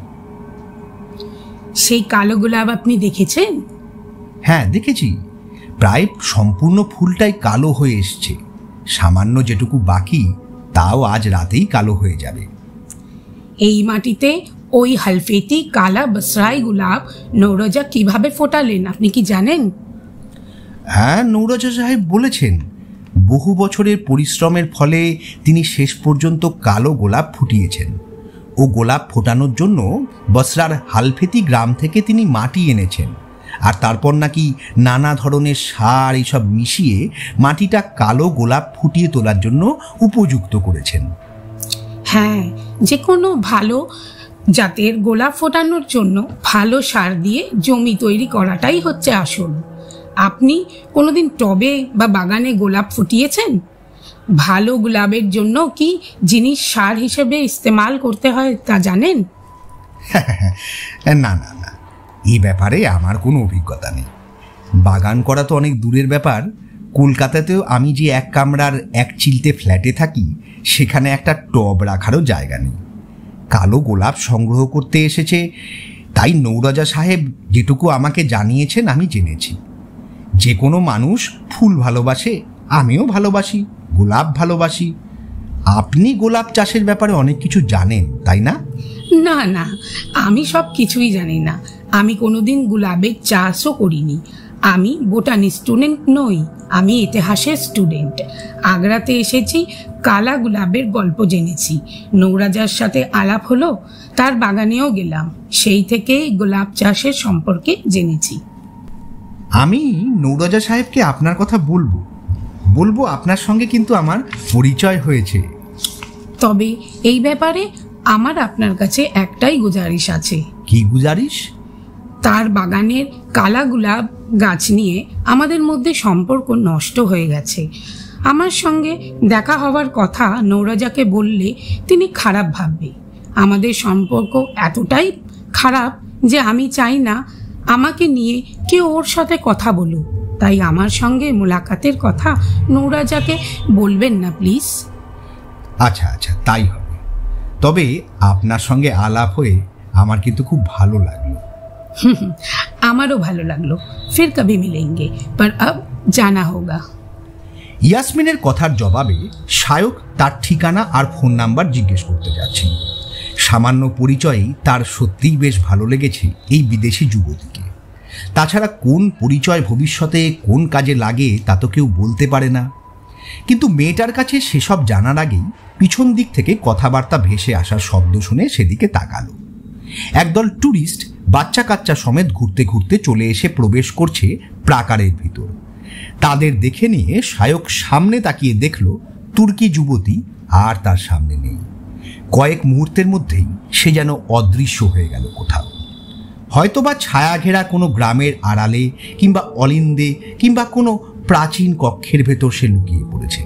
সেই কালো গোলাপ আপনি দেখেছেন? হ্যাঁ, দেখেছি। প্রায় সম্পূর্ণ ফুলটাই কালো হয়ে এসছে। সামান্য যেটুকু বাকি তাও আজ রাতেই কালো হয়ে যাবে। এই মাটিতে ওই হালফেতি কালা বসরাই গোলাপ নৌরজা কিভাবে ফোটালেন আপনি কি জানেন? হ্যাঁ, নৌরাজা সাহেব বলেছেন বহু বছরের পরিশ্রমের ফলে তিনি শেষ পর্যন্ত কালো গোলাপ ফুটিয়েছেন। ও গোলাপ ফোটানোর জন্য বসরার হালফেতি গ্রাম থেকে তিনি মাটি এনেছেন, আর তারপর নাকি নানা ধরনের সার এইসব মিশিয়ে মাটিটা কালো গোলাপ ফুটিয়ে তোলার জন্য উপযুক্ত করেছেন। হ্যাঁ, যে কোনো ভালো জাতের গোলাপ ফোটানোর জন্য ভালো সার দিয়ে জমি তৈরি করাটাই হচ্ছে আসল। আপনি কোনোদিন টবে বা বাগানে গোলাপ ফুটিয়েছেন? ভালো গোলাপের জন্য কি জিনিস সার হিসেবে ইস্তেমাল করতে হয় তা জানেন? না না না, এই ব্যাপারে আমার কোনো অভিজ্ঞতা নেই। বাগান করা তো অনেক দূরের ব্যাপার। কলকাতাতেও আমি যে এক কামরার এক চিলতে ফ্ল্যাটে থাকি সেখানে একটা টব রাখারও জায়গা নেই। কালো গোলাপ সংগ্রহ করতে এসেছে, তাই নৌরাজা সাহেব যেটুকু আমাকে জানিয়েছেন আমি জেনেছি। যে কোনো মানুষ ফুল ভালোবাসে, আমিও ভালোবাসি, গোলাপ ভালোবাসি। আপনি গোলাপ চাষের ব্যাপারে অনেক কিছু জানেন, তাই না? না না, আমি সব কিছুই জানি না। আমি কোনোদিন গোলাপের চাষও করিনি। আমি বোটানি স্টুডেন্ট নই, আমি ইতিহাসের স্টুডেন্ট। আগ্রাতে এসেছি, কালা গোলাপের গল্প জেনেছি। নৌরাজার সাথে আলাপ হলো, তার বাগানেও গেলাম, সেই থেকেই গোলাপ চাষের সম্পর্কে জেনেছি। আমি নৌরাজা সাহেবকে আপনার কথা বলবো আপনার সঙ্গে কিন্তু আমার পরিচয় হয়েছে। তবে এই ব্যাপারে আমার আপনার কাছে একটাই গুজারিশ আছে। কি গুজারিশ? তার বাগানের কালা গোলাপ গাছ নিয়ে আমাদের মধ্যে সম্পর্ক নষ্ট হয়ে গেছে। আমার সঙ্গে দেখা হওয়ার কথা নৌরাজাকে বললে তিনি খারাপ ভাববে। আমাদের সম্পর্ক এতটাই খারাপ যে আমি চাই না আমাকে নিয়ে কেউ ওর সাথে কথা বলুক। তাই আমার সঙ্গে মোলাকাতের কথা নৌরাজাকে বলবেন না প্লিজ। আচ্ছা আচ্ছা, তাই হবে। তবে আপনার সঙ্গে আলাপ হয়ে আমার কিন্তু খুব ভালো লাগলো। আমারও ভালো লাগলো। ফির কभी मिलेंगे, पर अब जाना होगा। ইয়াসমিনের কথার জবাবে শায়ক তার ঠিকানা আর ফোন নাম্বার জিজ্ঞেস করতে যাচ্ছিল। সামান্য পরিচয়েই তার সত্যিই বেশ ভালো লেগেছে এই বিদেশি যুবতীকে। তাছাড়া কোন পরিচয় ভবিষ্যতে কোন কাজে লাগে তা তো কেউ বলতে পারে না। কিন্তু মেয়েটার কাছে সেসব জানার আগেই পিছন দিক থেকে কথাবার্তা ভেসে আসার শব্দ শুনে সেদিকে তাকালো। একদল ট্যুরিস্ট বাচ্চা কাচ্চা সমেত ঘুরতে ঘুরতে চলে এসে প্রবেশ করছে প্রাকারের ভিতর। তাদের দেখে নিয়ে শায়ক সামনে তাকিয়ে দেখল তুর্কি যুবতী আর তার সামনে নেই। কয়েক মুহূর্তের মধ্যেই সে যেন অদৃশ্য হয়ে গেল কোথাও। হয়তোবা ছায়া ঘেরা কোনো গ্রামের আড়ালে কিংবা অলিন্দে কিংবা কোনো প্রাচীন কক্ষের ভেতর সে লুকিয়ে পড়েছে।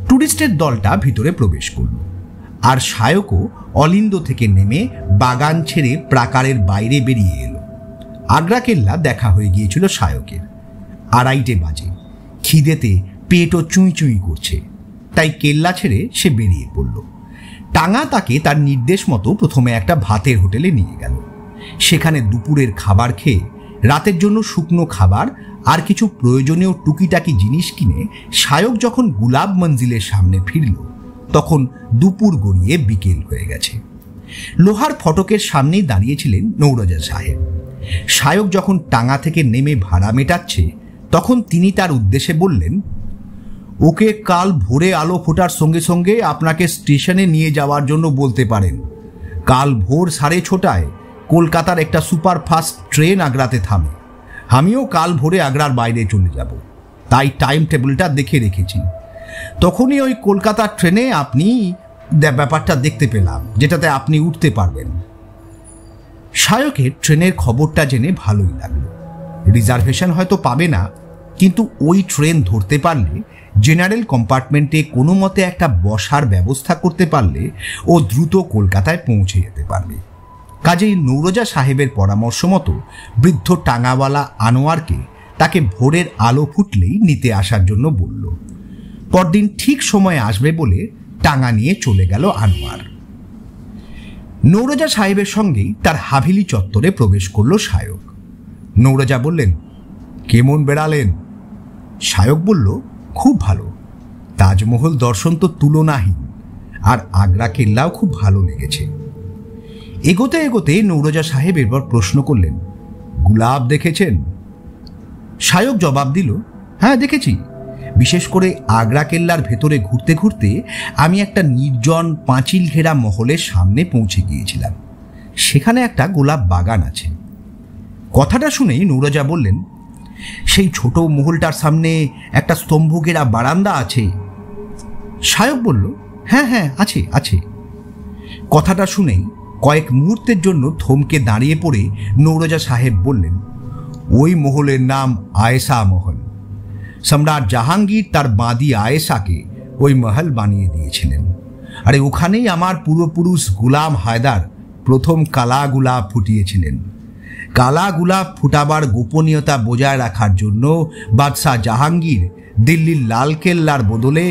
ট্যুরিস্টের দলটা ভিতরে প্রবেশ করল, আর শায়কও অলিন্দ থেকে নেমে বাগান ছেড়ে প্রাকারের বাইরে বেরিয়ে এলো। আগ্রা কেল্লা দেখা হয়ে গিয়েছিল শায়কের। 2:30 বাজে। খিদেতে পেটও চুঁই চুঁই করছে, তাই কেল্লা ছেড়ে সে বেরিয়ে পড়ল। টাঙা তাকে তার নির্দেশ মতো প্রথমে একটা ভাতের হোটেলে নিয়ে গেল। সেখানে দুপুরের খাবার খেয়ে রাতের জন্য শুকনো খাবার আর কিছু প্রয়োজনীয় টুকিটাকি জিনিস কিনে শায়ক যখন গুলাব মঞ্জিলের সামনে ফিরল তখন দুপুর গড়িয়ে বিকেল হয়ে গেছে। লোহার ফটকের সামনেই দাঁড়িয়েছিলেন নৌরাজা সাহেব। শায়ক যখন টাঙা থেকে নেমে ভাড়া মেটাচ্ছে তখন তিনি তার উদ্দেশ্যে বললেন, ওকে কাল ভোরে আলো ফোটার সঙ্গে সঙ্গে আপনাকে স্টেশনে নিয়ে যাওয়ার জন্য বলতে পারেন। কাল ভোর 6:30টায় কলকাতার একটা সুপারফাস্ট ট্রেন আগ্রাতে থামে। আমিও কাল ভোরে আগ্রার বাইরে চলে যাব, তাই টাইম টেবিলটা দেখে রেখেছি। তখনই ওই কলকাতার ট্রেনে আপনি ব্যাপারটা দেখতে পেলাম, যেটাতে আপনি উঠতে পারবেন। সায়কের ট্রেনের খবরটা জেনে ভালোই লাগলো। রিজার্ভেশন হয়তো পাবে না, কিন্তু ওই ট্রেন ধরতে পারলে, জেনারেল কম্পার্টমেন্টে কোনো মতে একটা বসার ব্যবস্থা করতে পারলে ও দ্রুত কলকাতায় পৌঁছে যেতে পারবে। কাজেই নৌরোজা সাহেবের পরামর্শ মতো বৃদ্ধ টাঙাওয়ালা আনোয়ারকে তাকে ভোরের আলো ফুটলেই নিতে আসার জন্য বলল। পরদিন ঠিক সময়ে আসবে বলে টাঙা নিয়ে চলে গেল আনোয়ার। নৌরোজা সাহেবের সঙ্গেই তার হাভেলি চত্বরে প্রবেশ করল সায়ক। নৌরোজা বললেন, কেমন বেড়ালেন? সায়ক বলল, খুব ভালো। তাজমহল দর্শন তো তুলনাহীন, আর আগ্রা কেল্লাও খুব ভালো লেগেছে। এগোতে এগোতে নৌরোজা সাহেব এবার প্রশ্ন করলেন, গুলাব দেখেছেন? সায়ক জবাব দিল, হ্যাঁ দেখেছি। বিশেষ করে আগ্রা কেল্লার ভেতরে ঘুরতে ঘুরতে আমি একটা নির্জন পাঁচিল ঘেরা মহলের সামনে পৌঁছে গিয়েছিলাম। সেখানে একটা গোলাপ বাগান আছে। কথাটা শুনেই নৌরোজা বললেন, সেই ছোট মহলটার সামনে একটা স্তম্ভ ঘেরা বারান্দা আছে? সায়ক বলল, হ্যাঁ হ্যাঁ আছে আছে। কথাটা শুনেই কয়েক মুহূর্তের জন্য থমকে দাঁড়িয়ে পড়ে নৌরোজা সাহেব বললেন, ওই মহলের নাম আয়েশা মহল। সম্রাট জাহাঙ্গীর তার বাঁদি আয়েশাকে ওই মহল বানিয়ে দিয়েছিলেন। আরে ওখানেই আমার পূর্বপুরুষ গুলাম হায়দার প্রথম কালা গোলাপ ফুটিয়েছিলেন। কালা গোলাপ ফুটাবার গোপনীয়তা বজায় রাখার জন্য বাদশাহ জাহাঙ্গীর দিল্লির লাল কেল্লার বদলে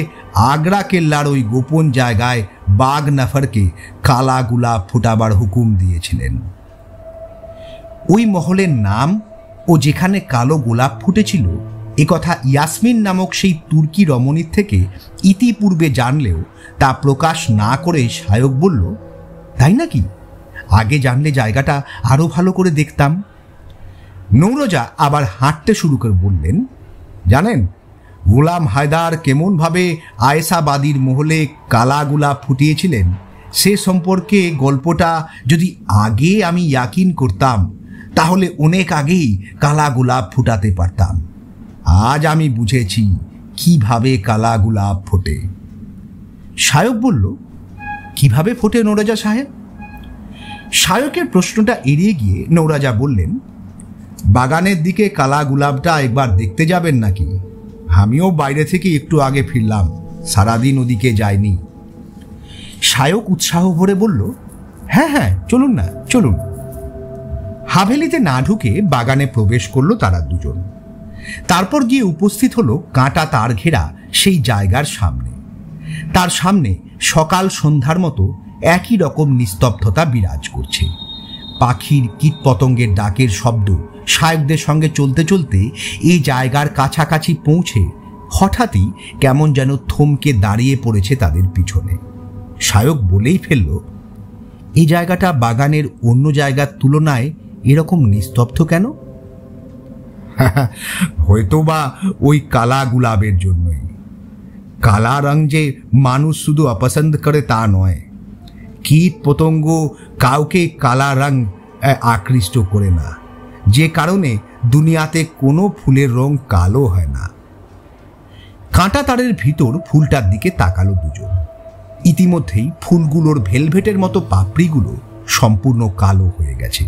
আগ্রা কেল্লার ওই গোপন জায়গায় বাগ নফরকে কালা গোলাপ ফুটাবার হুকুম দিয়েছিলেন। ওই মহলের নাম ও যেখানে কালো গোলাপ ফুটেছিল একথা ইয়াসমিন নামক সেই তুর্কি রমণীর থেকে ইতিপূর্বে জানলেও তা প্রকাশ না করে সায়ক বলল, তাই নাকি? আগে জানলে জায়গাটা আরো ভালো করে দেখতাম। নৌরোজা আবার হাঁটতে শুরু করে বললেন, জানেন গোলাম হায়দার কেমনভাবে আয়েশাবাদীর মহলে কালা গোলাপ ফুটিয়েছিলেন সে সম্পর্কে গল্পটা যদি আগে আমি ইয়াকিন করতাম, তাহলে অনেক আগেই কালা গোলাপ ফুটাতে পারতাম। আজ আমি বুঝেছি কিভাবে কালা গোলাপ ফোটে। সায়ক বলল, কিভাবে ফোটে নৌরোজা সাহেব? সায়কের প্রশ্নটা এড়িয়ে গিয়ে নৌরোজা বললেন, বাগানের দিকে কালা গোলাপটা একবার দেখতে যাবেন নাকি? আমিও বাইরে থেকে একটু আগে ফিরলাম, সারাদিন ওদিকে যাইনি। সায়ক উৎসাহ ভরে বলল, হ্যাঁ হ্যাঁ চলুন না, চলুন। হাভেলিতে না ঢুকে বাগানে প্রবেশ করলো তারা দুজন। তারপর গিয়ে উপস্থিত হলো কাঁটা তার ঘেরা সেই জায়গার সামনে। তার সামনে সকাল সন্ধ্যার মতো একই রকম নিস্তব্ধতা বিরাজ করছে। পাখির কীটপতঙ্গের ডাকের শব্দ সায়কদের সঙ্গে চলতে চলতে এই জায়গার কাছাকাছি পৌঁছে হঠাৎই কেমন যেন থমকে দাঁড়িয়ে পড়েছে তাদের পিছনে। সায়ক বলেই ফেলল, এই জায়গাটা বাগানের অন্য জায়গার তুলনায় এরকম নিস্তব্ধ কেন? হয়তোবা ওই কালা গোলাপের জন্যই। কালা রং যে মানুষ শুধু অপছন্দ করে তা নয়, কীট পতঙ্গ কাউকে কালা রং আকৃষ্ট করে না, যে কারণে দুনিয়াতে কোনো ফুলের রং কালো হয় না। কাঁটা তারের ভিতর ফুলটার দিকে তাকালো দুজন। ইতিমধ্যেই ফুলগুলোর ভেলভেটের মতো পাপড়িগুলো সম্পূর্ণ কালো হয়ে গেছে।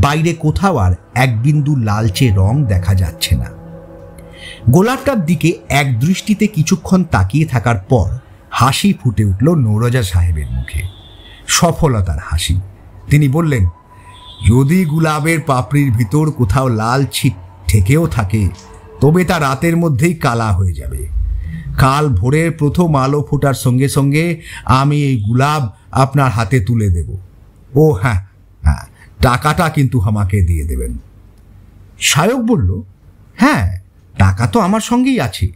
বাইরে কোথাও আর এক বিন্দু লালচে রং দেখা যাচ্ছে না। গোলাপটার দিকে এক দৃষ্টিতে কিছুক্ষণ তাকিয়ে থাকার পর হাসি ফুটে উঠল নৌরোজা সাহেবের মুখে, সফলতার হাসি। তিনি বললেন, যদি গোলাপের পাপড়ির ভিতর কোথাও লাল ছিট ঠেকেও থাকে তবে তা রাতের মধ্যেই কালা হয়ে যাবে। কাল ভোরের প্রথম আলো ফোটার সঙ্গে সঙ্গে আমি এই গোলাপ আপনার হাতে তুলে দেব। ও হ্যাঁ হ্যাঁ, টাকাটা কিন্তু আমাকে দিয়ে দেবেন। সায়ক বলল, হ্যাঁ টাকা তো আমার সঙ্গেই আছে,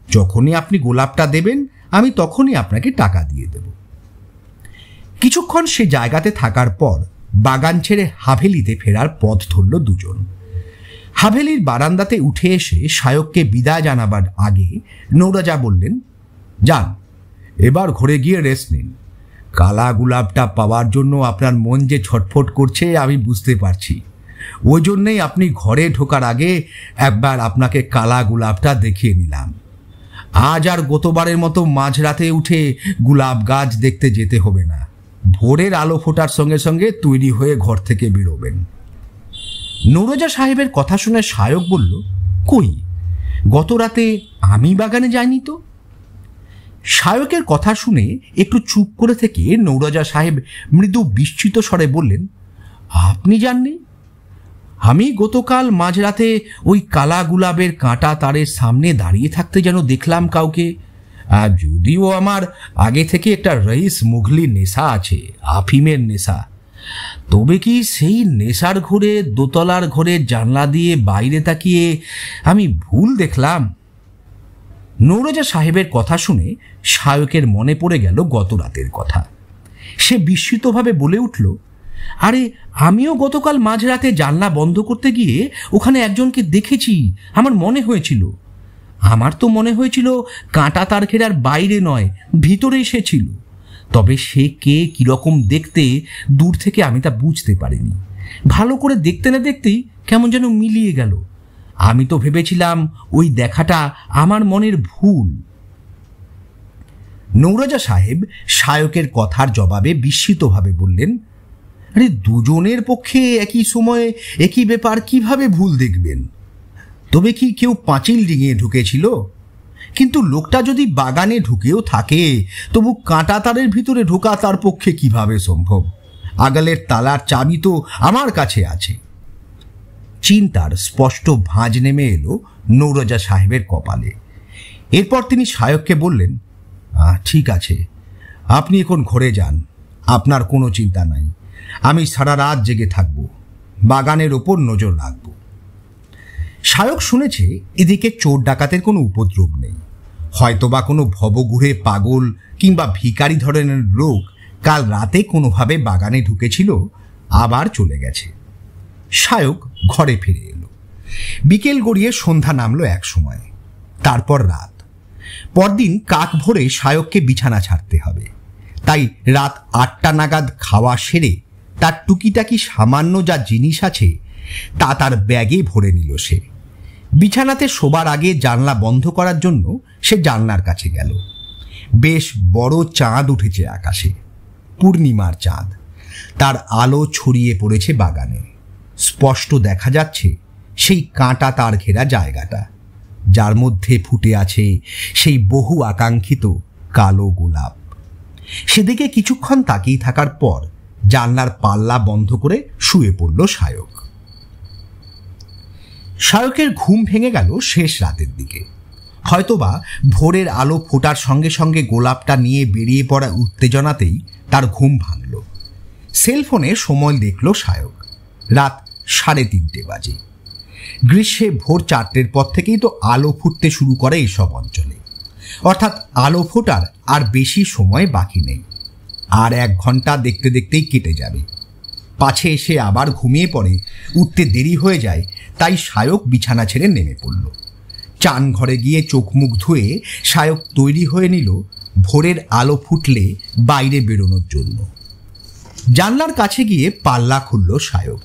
যখনই আপনি গোলাপটা দেবেন আমি তখনই আপনাকে টাকা দিয়ে দেব। কিছুক্ষণ সে জায়গাতে থাকার পর বাগান ছেড়ে হাভেলিতে ফেরার পথ ধরল দুজন। হাভেলির বারান্দাতে উঠে এসে শায়ককে বিদায় জানাবার আগে নৌরাজা বললেন, যান, এবার ঘরে গিয়ে রেস্ট নিন। কালা গোলাপটা পাওয়ার জন্য আপনার মন যে ছটফট করছে আমি বুঝতে পারছি। ওই জন্যেই আপনি ঘরে ঢোকার আগে একবার আপনাকে কালা গোলাপটা দেখিয়ে নিলাম। আজ আর গতবারের মতো মাঝরাতে উঠে গোলাপ গাছ দেখতে যেতে হবে না। ভোরের আলো ফোটার সঙ্গে সঙ্গে তৈরি হয়ে ঘর থেকে বেরোবেন। নৌরোজা সাহেবের কথা শুনে শায়ক বলল, কই, গত রাতে আমি বাগানে যাইনি তো। শায়কের কথা শুনে একটু চুপ করে থেকে নৌরোজা সাহেব মৃদু বিস্মিত স্বরে বললেন, আপনি জাননি? আমি গতকাল মাঝরাতে ওই কালা গোলাপের কাঁটা তারের সামনে দাঁড়িয়ে থাকতে যেন দেখলাম কাউকে। যদিও আমার আগে থেকে একটা রইস মুঘলি নেশা আছে, আফিমের নেশা, তবে কি সেই নেশার ঘরে দোতলার ঘরের জানলা দিয়ে বাইরে তাকিয়ে আমি ভুল দেখলাম? নৌরোজা সাহেবের কথা শুনে শায়কের মনে পড়ে গেল গত রাতের কথা। সে বিস্মিতভাবে বলে উঠল, আরে আমিও গতকাল মাঝরাতে জানলা বন্ধ করতে গিয়ে ওখানে একজনকে দেখেছি। আমার মনে হয়েছিল, কাঁটা তার ঘেরার বাইরে নয়, ভিতরে এসেছিল। তবে সে কে, কিরকম দেখতে, দূর থেকে আমি তা বুঝতে পারিনি। ভালো করে দেখতে না দেখতেই কেমন যেন মিলিয়ে গেল। আমি তো ভেবেছিলাম ওই দেখাটা আমার মনের ভুল। নৌরোজা সাহেব শায়কের কথার জবাবে বিস্মিতভাবে বললেন, আরে দুজনের পক্ষে একই সময়ে একই ব্যাপার কিভাবে ভুল দেখবেন? তবে কি কেউ পাঁচিল ডিঙিয়ে ঢুকেছিল? কিন্তু লোকটা যদি বাগানে ঢুকেও থাকে, তবু কাঁটা তারের ভিতরে ঢোকা তার পক্ষে কিভাবে সম্ভব? আগালের তালার চাবি তো আমার কাছে আছে। চিন্তার স্পষ্ট ভাঁজ নেমে এলো নৌরোজা সাহেবের কপালে। এরপর তিনি শায়ককে বললেন, ঠিক আছে, আপনি এখন ঘরে যান, আপনার কোনো চিন্তা নাই। আমি সারা রাত জেগে থাকব, বাগানের ওপর নজর রাখব। শায়ক শুনেছে এদিকে চোর ডাকাতের কোনো উপদ্রব নেই। হয়তোবা কোনো ভবঘুরে পাগল কিংবা ভিখারি ধরনের লোক কাল রাতে কোনোভাবে বাগানে ঢুকেছিল, আবার চলে গেছে। শায়ক ঘরে ফিরে এলো। বিকেল গড়িয়ে সন্ধ্যা নামলো এক সময়, তারপর রাত। পরদিন কাক ভোরে শায়ককে বিছানা ছাড়তে হবে। তাই রাত 8টা নাগাদ খাওয়া সেরে তার টুকিটাকি সামান্য যা জিনিস আছে তা তার ব্যাগে ভরে নিল সে। বিছানাতে শোবার আগে জানলা বন্ধ করার জন্য সে জানলার কাছে গেল। বেশ বড় চাঁদ উঠেছে আকাশে, পূর্ণিমার চাঁদ। তার আলো ছড়িয়ে পড়েছে বাগানে। স্পষ্ট দেখা যাচ্ছে সেই কাঁটা তার ঘেরা জায়গাটা, যার মধ্যে ফুটে আছে সেই বহু আকাঙ্ক্ষিত কালো গোলাপ। সেদিকে কিছুক্ষণ তাকিয়ে থাকার পর জানলার পাল্লা বন্ধ করে শুয়ে পড়ল শায়ক। শায়কের ঘুম ভেঙে গেল শেষ রাতের দিকে। হয়তোবা ভোরের আলো ফোটার সঙ্গে সঙ্গে গোলাপটা নিয়ে বেরিয়ে পড়া উত্তেজনাতেই তার ঘুম ভাঙল। সেলফোনে সময় দেখল শায়ক, রাত 3:30 বাজে। গ্রীষ্মে ভোর 4টের পর থেকেই তো আলো ফুটতে শুরু করে এইসব অঞ্চলে, অর্থাৎ আলো ফোটার আর বেশি সময় বাকি নেই। আর 1 ঘন্টা দেখতে দেখতেই কেটে যাবে। পাছে এসে আবার ঘুমিয়ে পড়ে, উঠতে দেরি হয়ে যায়। তাই শায়ক বিছানা ছেড়ে নেমে পড়ল। চান ঘরে গিয়ে চোখ মুখ ধুয়ে শায়ক তৈরি হয়ে নিল ভোরের আলো ফুটলে বাইরে বেরোনোর জন্য। জানলার কাছে গিয়ে পাল্লা খুলল শায়ক।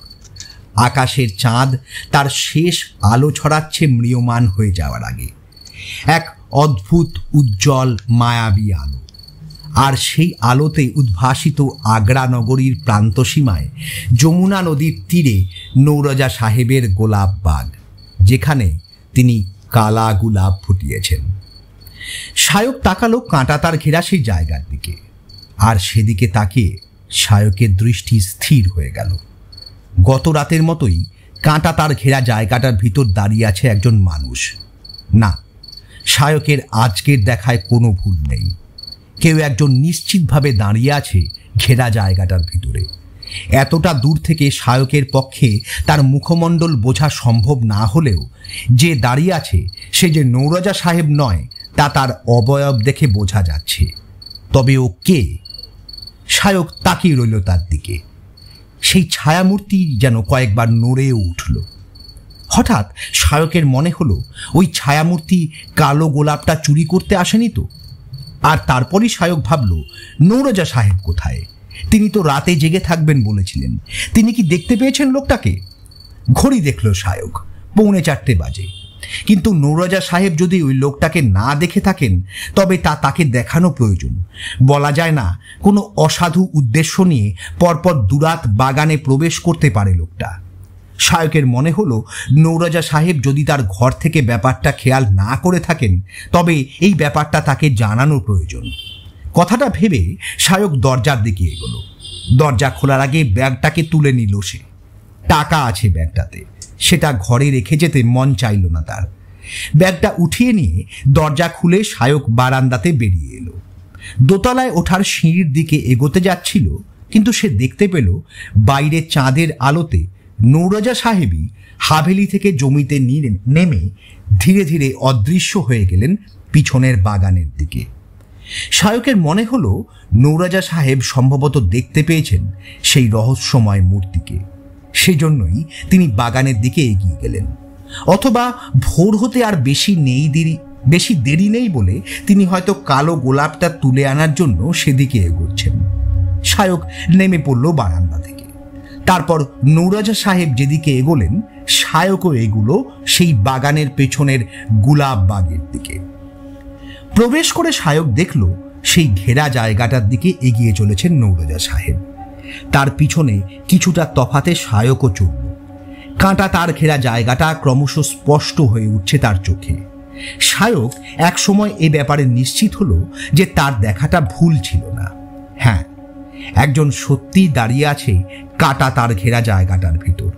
আকাশের চাঁদ তার শেষ আলো ছড়াচ্ছে ম্রিয়মান হয়ে যাওয়ার আগে। এক অদ্ভুত উজ্জ্বল মায়াবী আলো। আর সেই আলোতে উদ্ভাসিত আগ্রা নগরীর প্রান্তসীমায় যমুনা নদীর তীরে নৌরোজা সাহেবের গোলাপ বাগ, যেখানে তিনি কালা গোলাপ ফুটিয়েছেন। শায়ক তাকালো কাঁটা তার ঘেরা সেই জায়গার দিকে। আর সেদিকে তাকিয়ে শায়কের দৃষ্টি স্থির হয়ে গেল। গত রাতের মতোই কাঁটা তার ঘেরা জায়গাটার ভিতর দাঁড়িয়ে আছে একজন মানুষ। না, শায়কের আজকের দেখায় কোনো ভুল নেই। কেউ একজন নিশ্চিতভাবে দাঁড়িয়ে আছে ঘেরা জায়গাটার ভিতরে। এতটা দূর থেকে শায়কের পক্ষে তার মুখমণ্ডল বোঝা সম্ভব না হলেও যে দাঁড়িয়ে আছে সে যে নৌরোজা সাহেব নয় তা তার অবয়ব দেখে বোঝা যাচ্ছে। তবে ও কে? শায়ক তাকিয়ে রইল তার দিকে। সেই ছায়ামূর্তি যেন কয়েকবার নড়ে উঠল। হঠাৎ শায়কের মনে হলো ওই ছায়ামূর্তি কালো গোলাপটা চুরি করতে আসেনি তো। আর তারপরই শায়ক ভাবল, নৌরোজা সাহেব কোথায়? তিনি তো রাতে জেগে থাকবেন বলেছিলেন। তিনি কি দেখতে পেয়েছেন লোকটাকে? ঘড়ি দেখল শায়ক, 3:45 বাজে। কিন্তু নৌরোজা সাহেব যদি ওই লোকটাকে না দেখে থাকেন তবে তাকে দেখানো প্রয়োজন। বলা যায় না কোনো অসাধু উদ্দেশ্য নিয়ে পরপর দুরাত বাগানে প্রবেশ করতে পারে লোকটা। শায়কের মনে হলো, নৌরোজা সাহেব যদি তার ঘর থেকে ব্যাপারটা খেয়াল না করে থাকেন তবে এই ব্যাপারটা তাকে জানানো প্রয়োজন। কথাটা ভেবে শায়ক দরজার দিকে এগোলো। দরজা খোলার আগে ব্যাগটাকে তুলে নিল সে। টাকা আছে ব্যাগটাতে, সেটা ঘরে রেখে যেতে মন চাইল না তার। ব্যাগটা উঠিয়ে নিয়ে দরজা খুলে শায়ক বারান্দাতে বেরিয়ে এলো। দোতলায় ওঠার সিঁড়ির দিকে এগোতে যাচ্ছিল, কিন্তু সে দেখতে পেল বাইরে চাঁদের আলোতে নৌরোজা সাহেবই হাভেলি থেকে জমিতে নেমে ধীরে ধীরে অদৃশ্য হয়ে গেলেন পিছনের বাগানের দিকে। শায়কের মনে হলো নৌরোজা সাহেব সম্ভবত দেখতে পেয়েছেন সেই রহস্যময় মূর্তিকে। সেজন্যই তিনি বাগানের দিকে এগিয়ে গেলেন। অথবা ভোর হতে আর বেশি দেরি নেই বলে তিনি হয়তো কালো গোলাপটা তুলে আনার জন্য সেদিকে এগোচ্ছেন। শায়ক নেমে পড়ল বারান্দা থেকে। তারপর নৌরোজা সাহেব যেদিকে এগোলেন, শায়কও এগুলো সেই বাগানের পেছনের গুলাব বাগের দিকে। প্রবেশ করে শায়ক দেখল সেই ঘেরা জায়গাটার দিকে এগিয়ে চলেছেন নৌরোজা সাহেব। তার পিছনে কিছুটা তফাতে শায়কও চলল। কাঁটা তার ঘেরা জায়গাটা ক্রমশ স্পষ্ট হয়ে উঠছে তার চোখে। শায়ক এক সময় এ ব্যাপারে নিশ্চিত হলো যে তার দেখাটা ভুল ছিল না। হ্যাঁ, একজন সত্যি দাঁড়িয়ে আছে কাঁটা তার ঘেরা জায়গাটার ভিতর।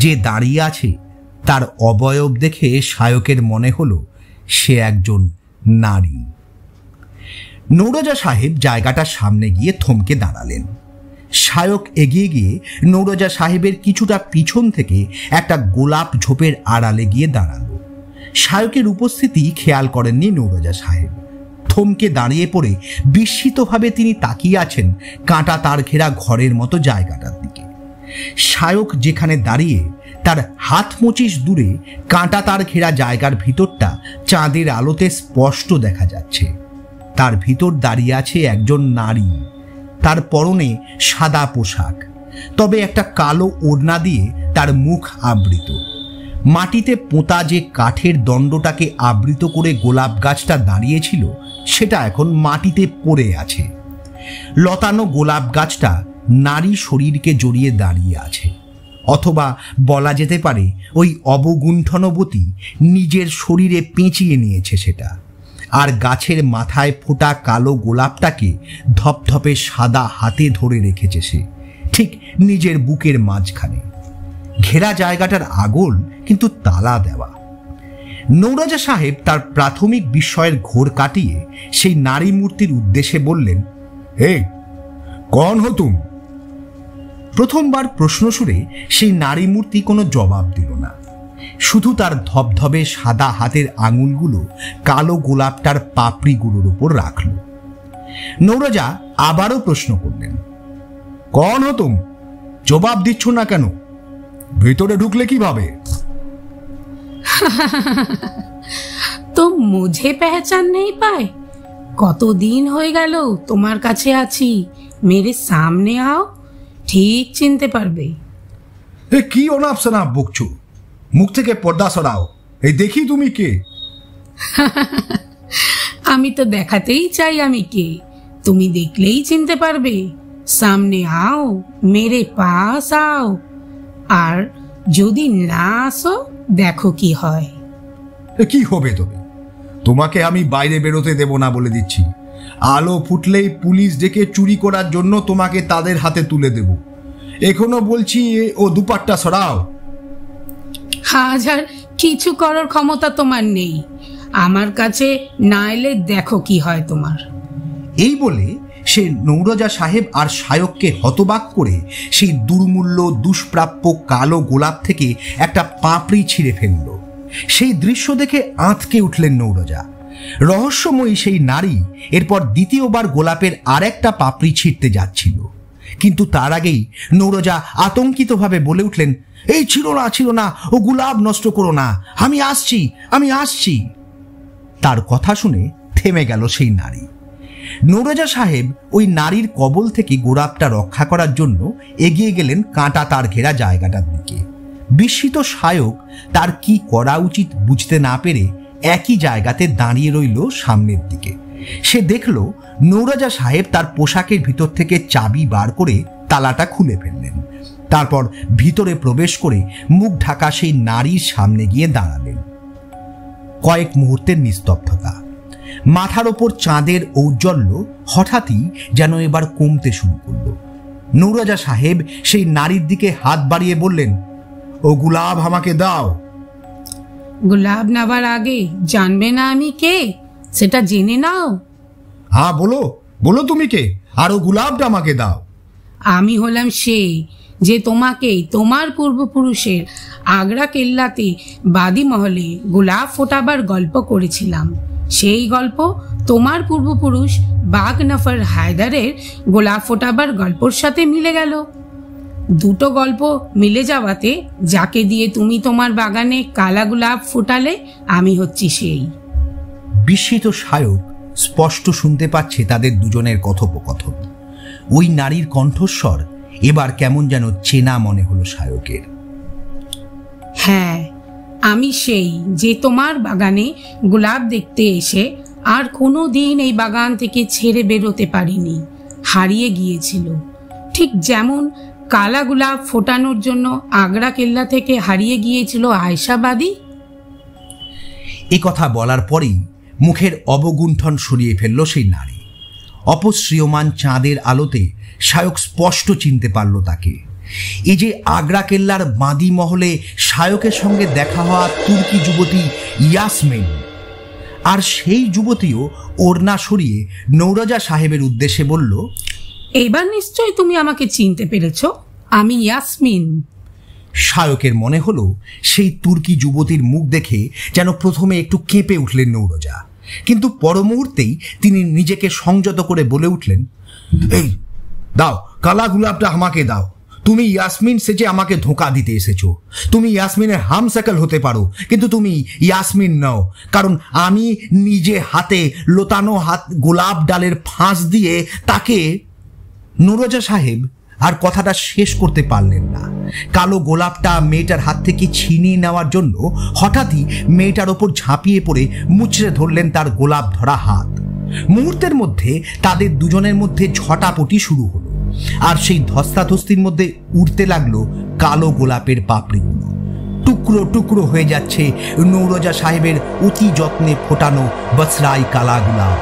যে দাঁড়িয়ে আছে তার অবয়ব দেখে শায়কের মনে হলো সে একজন নারী। নৌরোজা সাহেব জায়গাটার সামনে গিয়ে থমকে দাঁড়ালেন। শায়ক এগিয়ে গিয়ে নৌরোজা সাহেবের কিছুটা পিছন থেকে একটা গোলাপ ঝোপের আড়ালে গিয়ে দাঁড়ালো। শায়কের উপস্থিতি খেয়াল করেননি নৌরোজা সাহেব। থমকে দাঁড়িয়ে পড়ে বিস্মিতভাবে তিনি তাকিয়ে আছেন কাঁটা তার ঘেরা ঘরের মতো জায়গাটার দিকে। শায়ক যেখানে দাঁড়িয়ে তার হাত মুচিস দূরে কাঁটা তার ঘেরা জায়গার ভিতরটা চাঁদের আলোতে স্পষ্ট দেখা যাচ্ছে। তার ভিতর দাঁড়িয়ে আছে একজন নারী। তার পরনে সাদা পোশাক, তবে একটা কালো ওড়না দিয়ে তার মুখ আবৃত। মাটিতে পোঁতা যে কাঠের দণ্ডটাকে আবৃত করে গোলাপ গাছটা দাঁড়িয়েছিল সেটা এখন মাটিতে পড়ে আছে। লতানো গোলাপ গাছটা নারী শরীরকে জড়িয়ে দাঁড়িয়ে আছে, অথবা বলা যেতে পারে ওই অবগুণ্ঠনবতী নিজের শরীরে পেঁচিয়ে নিয়েছে সেটা। আর গাছের মাথায় ফোটা কালো গোলাপটাকে ধপধপে সাদা হাতে ধরে রেখেছে সে, ঠিক নিজের বুকের মাঝখানে। ঘেরা জায়গাটার আগল কিন্তু তালা দেওয়া। নৌরোজা সাহেব তার প্রাথমিক বিস্ময়ের ঘোর কাটিয়ে সেই নারী মূর্তির উদ্দেশ্যে বললেন, হে, কন হো তুম? প্রথমবার প্রশ্ন সুরে সেই নারী মূর্তি কোনো জবাব দিল না, শুধু তার ধবধবে সাদা হাতের আঙুলগুলো কালো গোলাপটার পাপড়িগুলোর উপর রাখল। নৌরোজা আবারও প্রশ্ন করলেন, কন হো তুম? জবাব দিচ্ছ না কেন? ভেতরে ঢুকলে কিভাবে? তো মুঝে পেহচান নেই পায়? কতদিন হয়ে গেল তোমার কাছে আছি, মেরে সামনে আও, ঠিক চিনতে পারবে। কি অনাপ শনাপ বকছো? মুখ থেকে পর্দা সরাও, এই দেখি তুমি কে। আমি তো দেখাতেই চাই আমি কে, তুমি দেখলেই চিনতে পারবে। সামনে আও, মেরে পাস আও, আর যদি না আসো দেখো কি হয়। কি হবে তবে? তোমাকে আমি বাইরে বেরোতে দেব না বলে দিচ্ছি। আলো ফুটলেই পুলিশ ডেকে চুরি করার জন্য তোমাকে তাদের হাতে তুলে দেব। এখনো বলছি, ও দুপাট্টা সরাও। হাজার কিছু করার ক্ষমতা তোমার নেই, আমার কাছে না এলে দেখো কি হয় তোমার। এই বলে সে নৌরোজা সাহেব আর শায়ককে হতবাক করে সেই দুর্মূল্য দুষ্প্রাপ্য কালো গোলাপ থেকে একটা পাপড়ি ছিঁড়ে ফেলল। সেই দৃশ্য দেখে আঁতকে উঠলেন নৌরোজা। রহস্যময়ী সেই নারী এরপর দ্বিতীয়বার গোলাপের আর একটা পাপড়ি ছিঁড়তে যাচ্ছিল, কিন্তু তার আগেই নৌরজা আতঙ্কিতভাবে বলে উঠলেন, এই ছিল না, ও গুলাব নষ্ট করো না, আমি আসছি। তার কথা শুনে থেমে গেল সেই নারী। নৌরজা সাহেব ওই নারীর কবল থেকে গোলাপটা রক্ষা করার জন্য এগিয়ে গেলেন কাঁটা তার ঘেরা জায়গাটার দিকে। বিস্মিত শায়ক তার কি করা উচিত বুঝতে না পেরে একই জায়গাতে দাঁড়িয়ে রইল সামনের দিকে। সে দেখল নৌরজা সাহেব তার পোশাকের ভিতর থেকে চাবি বার করে তালাটা খুলে ফেললেন। তারপর ভিতরে প্রবেশ করে মুখ ঢাকা সেই নারীর সামনে গিয়ে দাঁড়ালেন। কয়েক মুহূর্তের নিস্তব্ধতা। মাথার ওপর চাঁদের ঔজ্জ্বল্য হঠাৎই যেন এবার কমতে শুরু করল। নৌরজা সাহেব সেই নারীর দিকে হাত বাড়িয়ে বললেন, ও গুলাব আমাকে দাও। গুলাব নেবার আগে জানবে না আমি কে, সেটা জেনে নাও। হ্যাঁ বলো তুমি কে, আর ও গুলাবটা আমাকে দাও। আমি হলাম সেই যে তোমাকে তোমার পূর্বপুরুষের আগ্রা কেল্লাতে বাদি মহলে গোলাপ ফোটাবার গল্প করেছিলাম। সেই গল্প তোমার পূর্বপুরুষ বাঘ নফর হায়দারের গোলাপ ফোটাবার গল্পর সাথে মিলে গেল। দুটো গল্প মিলে যাওয়াতে যাকে দিয়ে তুমি তোমার বাগানে কালা গোলাপ ফোটালে আমি হচ্ছি সেই। বিস্মিত শায়ক স্পষ্ট শুনতে পাচ্ছে তাদের দুজনের কথোপকথন। ওই নারীর কণ্ঠস্বর এবার কেমন যেন চেনা মনে হলো শায়কের। হ্যাঁ, আমি সেই যে তোমার বাগানে গোলাপ দেখতে এসে আর কোনো দিন এই বাগান থেকে ছেড়ে বেরোতে পারিনি, হারিয়ে গিয়েছিল। ঠিক যেমন কালা গোলাপ ফোটানোর জন্য আগ্রা কেল্লা থেকে হারিয়ে গিয়েছিল আয়শাবাদী। এ কথা বলার পরেই মুখের অবগুণ্ঠন সরিয়ে ফেলল সেই নারী। অপশ্রিয়মান চাঁদের আলোতে শায়ক স্পষ্ট চিনতে পারল তাকে। এই যে আগ্রা কেল্লার বাঁদি মহলে শায়কের সঙ্গে দেখা হওয়া তুর্কি যুবতী ইয়াসমিন, আর সেই যুবতীও ওড়না সরিয়ে নৌরজা সাহেবের উদ্দেশ্যে বলল, এবার নিশ্চয়ই তুমি আমাকে চিনতে পেরেছ, আমি ইয়াসমিন। শায়কের মনে হলো সেই তুর্কি যুবতীর মুখ দেখে যেন প্রথমে একটু কেঁপে উঠলেন নৌরজা, কিন্তু পর মুহূর্তেই তিনি নিজেকে সংযত করে বলে উঠলেন, এই দাও, কালা গোলাপটা আমাকে দাও। তুমি ইয়াসমিন সেজে আমাকে ধোঁকা দিতে এসেছো। তুমি ইয়াসমিনের হামসাকল হতে পারো, কিন্তু তুমি ইয়াসমিন নও, কারণ আমি নিজে হাতে লোতানো গোলাপ ডালের ফাঁস দিয়ে তাকে। নৌরজা সাহেব আর কথাটা শেষ করতে পারলেন না। কালো গোলাপটা মেয়েটার হাত থেকে ছিনিয়ে নেওয়ার জন্য হঠাৎই মেয়েটার ওপর ঝাঁপিয়ে পড়ে মুচড়ে ধরলেন তার গোলাপ ধরা হাত। মুহূর্তের মধ্যে তাদের দুজনের মধ্যে ঝটাপটি শুরু হলো, আর সেই ধস্তাধস্তির মধ্যে উড়তে লাগলো কালো গোলাপের পাপড়িগুলো। টুকরো টুকরো হয়ে যাচ্ছে নৌরজা সাহেবের অতি যত্নে ফোটানো বসরাই কালা গোলাপ।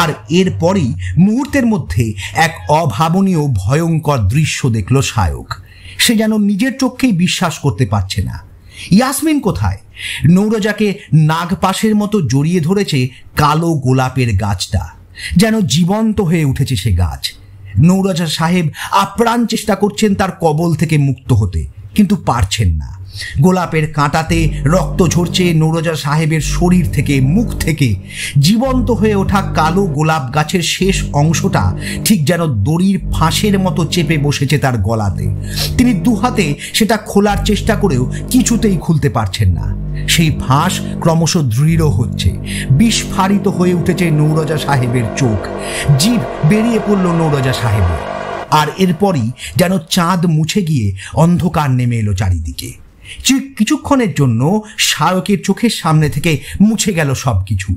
আর এরপরই মুহূর্তের মধ্যে এক অভাবনীয় ভয়ঙ্কর দৃশ্য দেখল শায়ক। সে যেন নিজের চোখেই বিশ্বাস করতে পারছে না। ইয়াসমিন কোথায়? নৌরজাকে নাগপাশের মতো জড়িয়ে ধরেছে কালো গোলাপের গাছটা, যেন জীবন্ত হয়ে উঠেছে সে গাছ। নৌরজা সাহেব আপ্রাণ চেষ্টা করছেন তার কবল থেকে মুক্ত হতে, কিন্তু পারছেন না। গোলাপের কাঁটাতে রক্ত ঝরছে নৌরজা সাহেবের শরীর থেকে, মুখ থেকে। জীবন্ত হয়ে ওঠা কালো গোলাপ গাছের শেষ অংশটা ঠিক যেন দড়ির ফাঁসের মতো চেপে বসেছে তার গলাতে। তিনি দুহাতে সেটা খোলার চেষ্টা করেও কিছুতেই খুলতে পারছেন না। সেই ফাঁস ক্রমশ দৃঢ় হচ্ছে। বিস্ফারিত হয়ে উঠেছে নৌরজা সাহেবের চোখ। জিভ বেরিয়ে পড়ল নৌরজা সাহেবের। আর এরপরই যেন চাঁদ মুছে গিয়ে অন্ধকার নেমে এলো চারিদিকে। কিছুক্ষণের জন্য শায়কের চোখের সামনে থেকে মুছে গেল সবকিছু।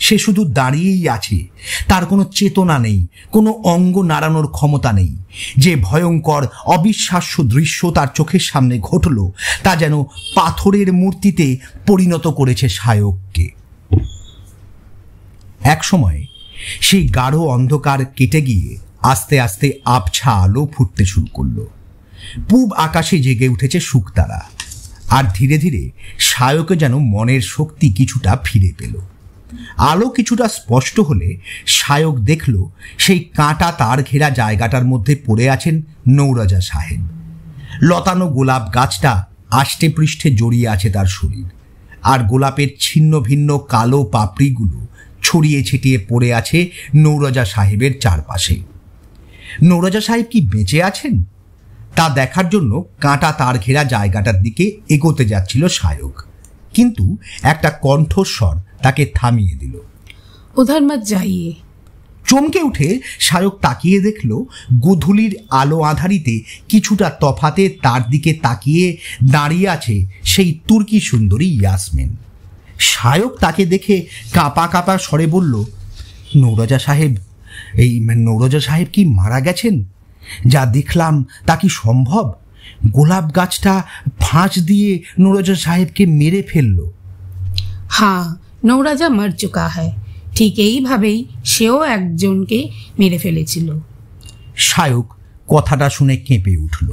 সে শুধু দাঁড়িয়েই আছে, তার কোনো চেতনা নেই, কোনো অঙ্গ নাড়ানোর ক্ষমতা নেই। যে ভয়ঙ্কর অবিশ্বাস্য দৃশ্য তার চোখের সামনে ঘটল তা যেন পাথরের মূর্তিতে পরিণত করেছে শায়ককে। এক সময় সেই গাঢ় অন্ধকার কেটে গিয়ে আস্তে আস্তে আবছা আলো ফুটতে শুরু করলো। পূব আকাশে জেগে উঠেছে শুকতারা, আর ধীরে ধীরে শায়কে যেন মনের শক্তি কিছুটা ফিরে পেল। আলো কিছুটা স্পষ্ট হলে শায়ক দেখল সেই কাঁটা তার ঘেরা জায়গাটার মধ্যে পড়ে আছেন নৌরজা সাহেব। লতানো গোলাপ গাছটা আষ্টে পৃষ্ঠে জড়িয়ে আছে তার শরীর, আর গোলাপের ছিন্ন ভিন্ন কালো পাপড়িগুলো ছড়িয়ে ছিটিয়ে পড়ে আছে নৌরজা সাহেবের চারপাশে। নৌরজা সাহেব কি বেঁচে আছেন তা দেখার জন্য কাঁটা তার ঘেরা জায়গাটার দিকে এগোতে যাচ্ছিল সায়ক, কিন্তু একটা কণ্ঠস্বর তাকে থামিয়ে দিল। উধার মত যাইয়ে। চমকে উঠে সায়ক তাকিয়ে দেখল গোধূলির আলো আঁধারিতে কিছুটা তফাতে তার দিকে তাকিয়ে দাঁড়িয়ে আছে সেই তুর্কি সুন্দরী ইয়াসমিন। সায়ক তাকে দেখে কাঁপা কাঁপা স্বরে বলল, নৌরজা সাহেব কি মারা গেছেন? যা দেখলাম তা কি সম্ভব? গোলাপ গাছটা ফাঁস দিয়ে নৌরজা সাহেবকে মেরে ফেলল। হ্যাঁ, নৌরাজা মর চুকা হ্যায়। ঠিক এইভাবেই সেও একজনকে মেরে ফেলেছিল। সায়ক কথাটা শুনে কেঁপে উঠল।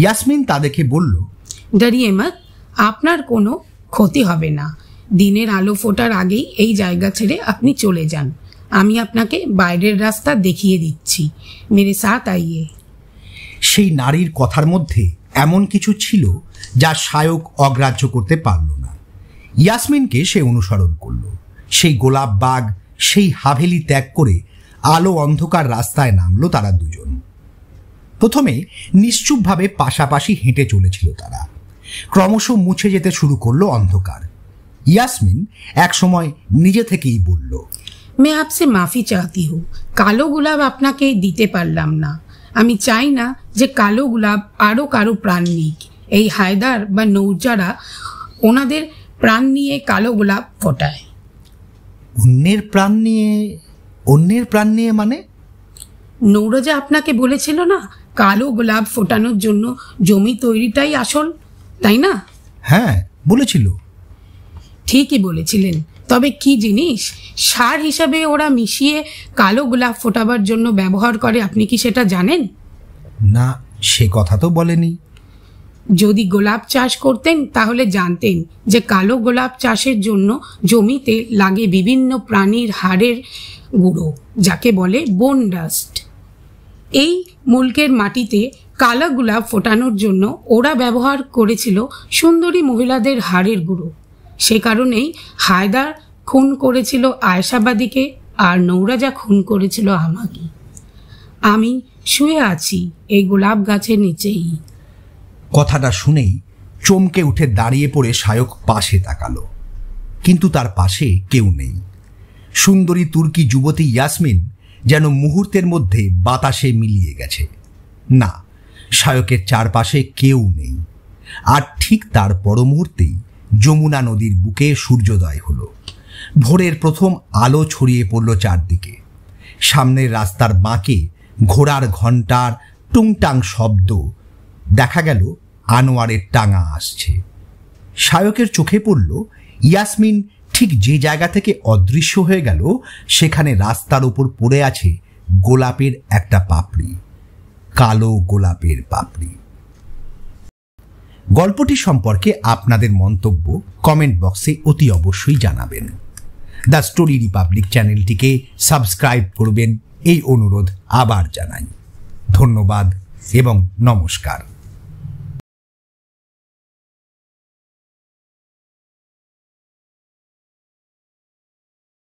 ইয়াসমিন তা দেখে বলল, ডরিয়ে মত, আপনার কোনো ক্ষতি হবে না। দিনের আলো ফোটার আগেই এই জায়গা ছেড়ে আপনি চলে যান। আমি আপনাকে বাইরের রাস্তা দেখিয়ে দিচ্ছি। মেরে সাথ আইয়ে। সেই নারীর কথার মধ্যে এমন কিছু ছিল যা সায়ক অগ্রাহ্য করতে পারল না। ইয়াসমিনকে সে অনুসরণ করল। সেই গোলাপ বাগ, সেই হাভেলি ত্যাগ করে আলো অন্ধকার রাস্তায় নামলো তারা দুজন। প্রথমে নিশ্চুপভাবে পাশাপাশি হেঁটে চলেছিল তারা। ক্রমশ মুছে যেতে শুরু করলো অন্ধকার। ইয়াসমিন একসময় নিজে থেকেই বলল, मैं आपसे মাফি চাহতি हूँ, কালো গোলাপ আপনাকে দিতে পারলাম না। আমি চাই না যে কালো গোলাপ আরও কারো প্রাণ নিক। এই হায়দার বা নৌজারা ওনাদের প্রাণ নিয়ে কালো গোলাপ ফোটায়। অন্যের প্রাণ নিয়ে মানে? নৌরজা আপনাকে বলেছিল না, কালো গোলাপ ফোটানোর জন্য জমি তৈরিটাই আসল, তাই না? হ্যাঁ, বলেছিল। ঠিকই বলেছিলেন, তবে কি জিনিস সার হিসাবে ওরা মিশিয়ে কালো গোলাপ ফোটাবার জন্য ব্যবহার করে আপনি কি সেটা জানেন? না, সে কথা তো বলেনি। যদি গোলাপ চাষ করতেন তাহলে জানতেন যে কালো গোলাপ চাষের জন্য জমিতে লাগে বিভিন্ন প্রাণীর হাড়ের গুঁড়ো, যাকে বলে বোন ডাস্ট। এই মুলকের মাটিতে কালো গোলাপ ফোটানোর জন্য ওরা ব্যবহার করেছিল সুন্দরী মহিলাদের হাড়ের গুঁড়ো। সে কারণেই হায়দার খুন করেছিল আয়েশাবাদীকে আর নৌরাজা খুন করেছিল আমাকে। আমি শুয়ে আছি এই গোলাপ গাছের নিচেই। কথাটা শুনেই চমকে উঠে দাঁড়িয়ে পড়ে সায়ক পাশে তাকালো, কিন্তু তার পাশে কেউ নেই। সুন্দরী তুর্কি যুবতী ইয়াসমিন যেন মুহূর্তের মধ্যে বাতাসে মিলিয়ে গেছে। না, সায়কের চারপাশে কেউ নেই। আর ঠিক তার পর মুহূর্তেই যমুনা নদীর বুকে সূর্যোদয় হলো। ভোরের প্রথম আলো ছড়িয়ে পড়ল চারদিকে। সামনের রাস্তার বাঁকে ঘোড়ার ঘণ্টার টুংটাং শব্দ। দেখা গেল আনোয়ারের টাঙা আসছে। সায়কের চোখে পড়ল ইয়াসমিন ঠিক যে জায়গা থেকে অদৃশ্য হয়ে গেল সেখানে রাস্তার উপর পড়ে আছে গোলাপের একটা পাপড়ি, কালো গোলাপের পাপড়ি। গল্পটি সম্পর্কে আপনাদের মন্তব্য কমেন্ট বক্সে অতি অবশ্যই জানাবেন। দ্য স্টোরি রিপাবলিক চ্যানেলটিকে সাবস্ক্রাইব করবেন এই অনুরোধ আবার জানাই। ধন্যবাদ এবং নমস্কার।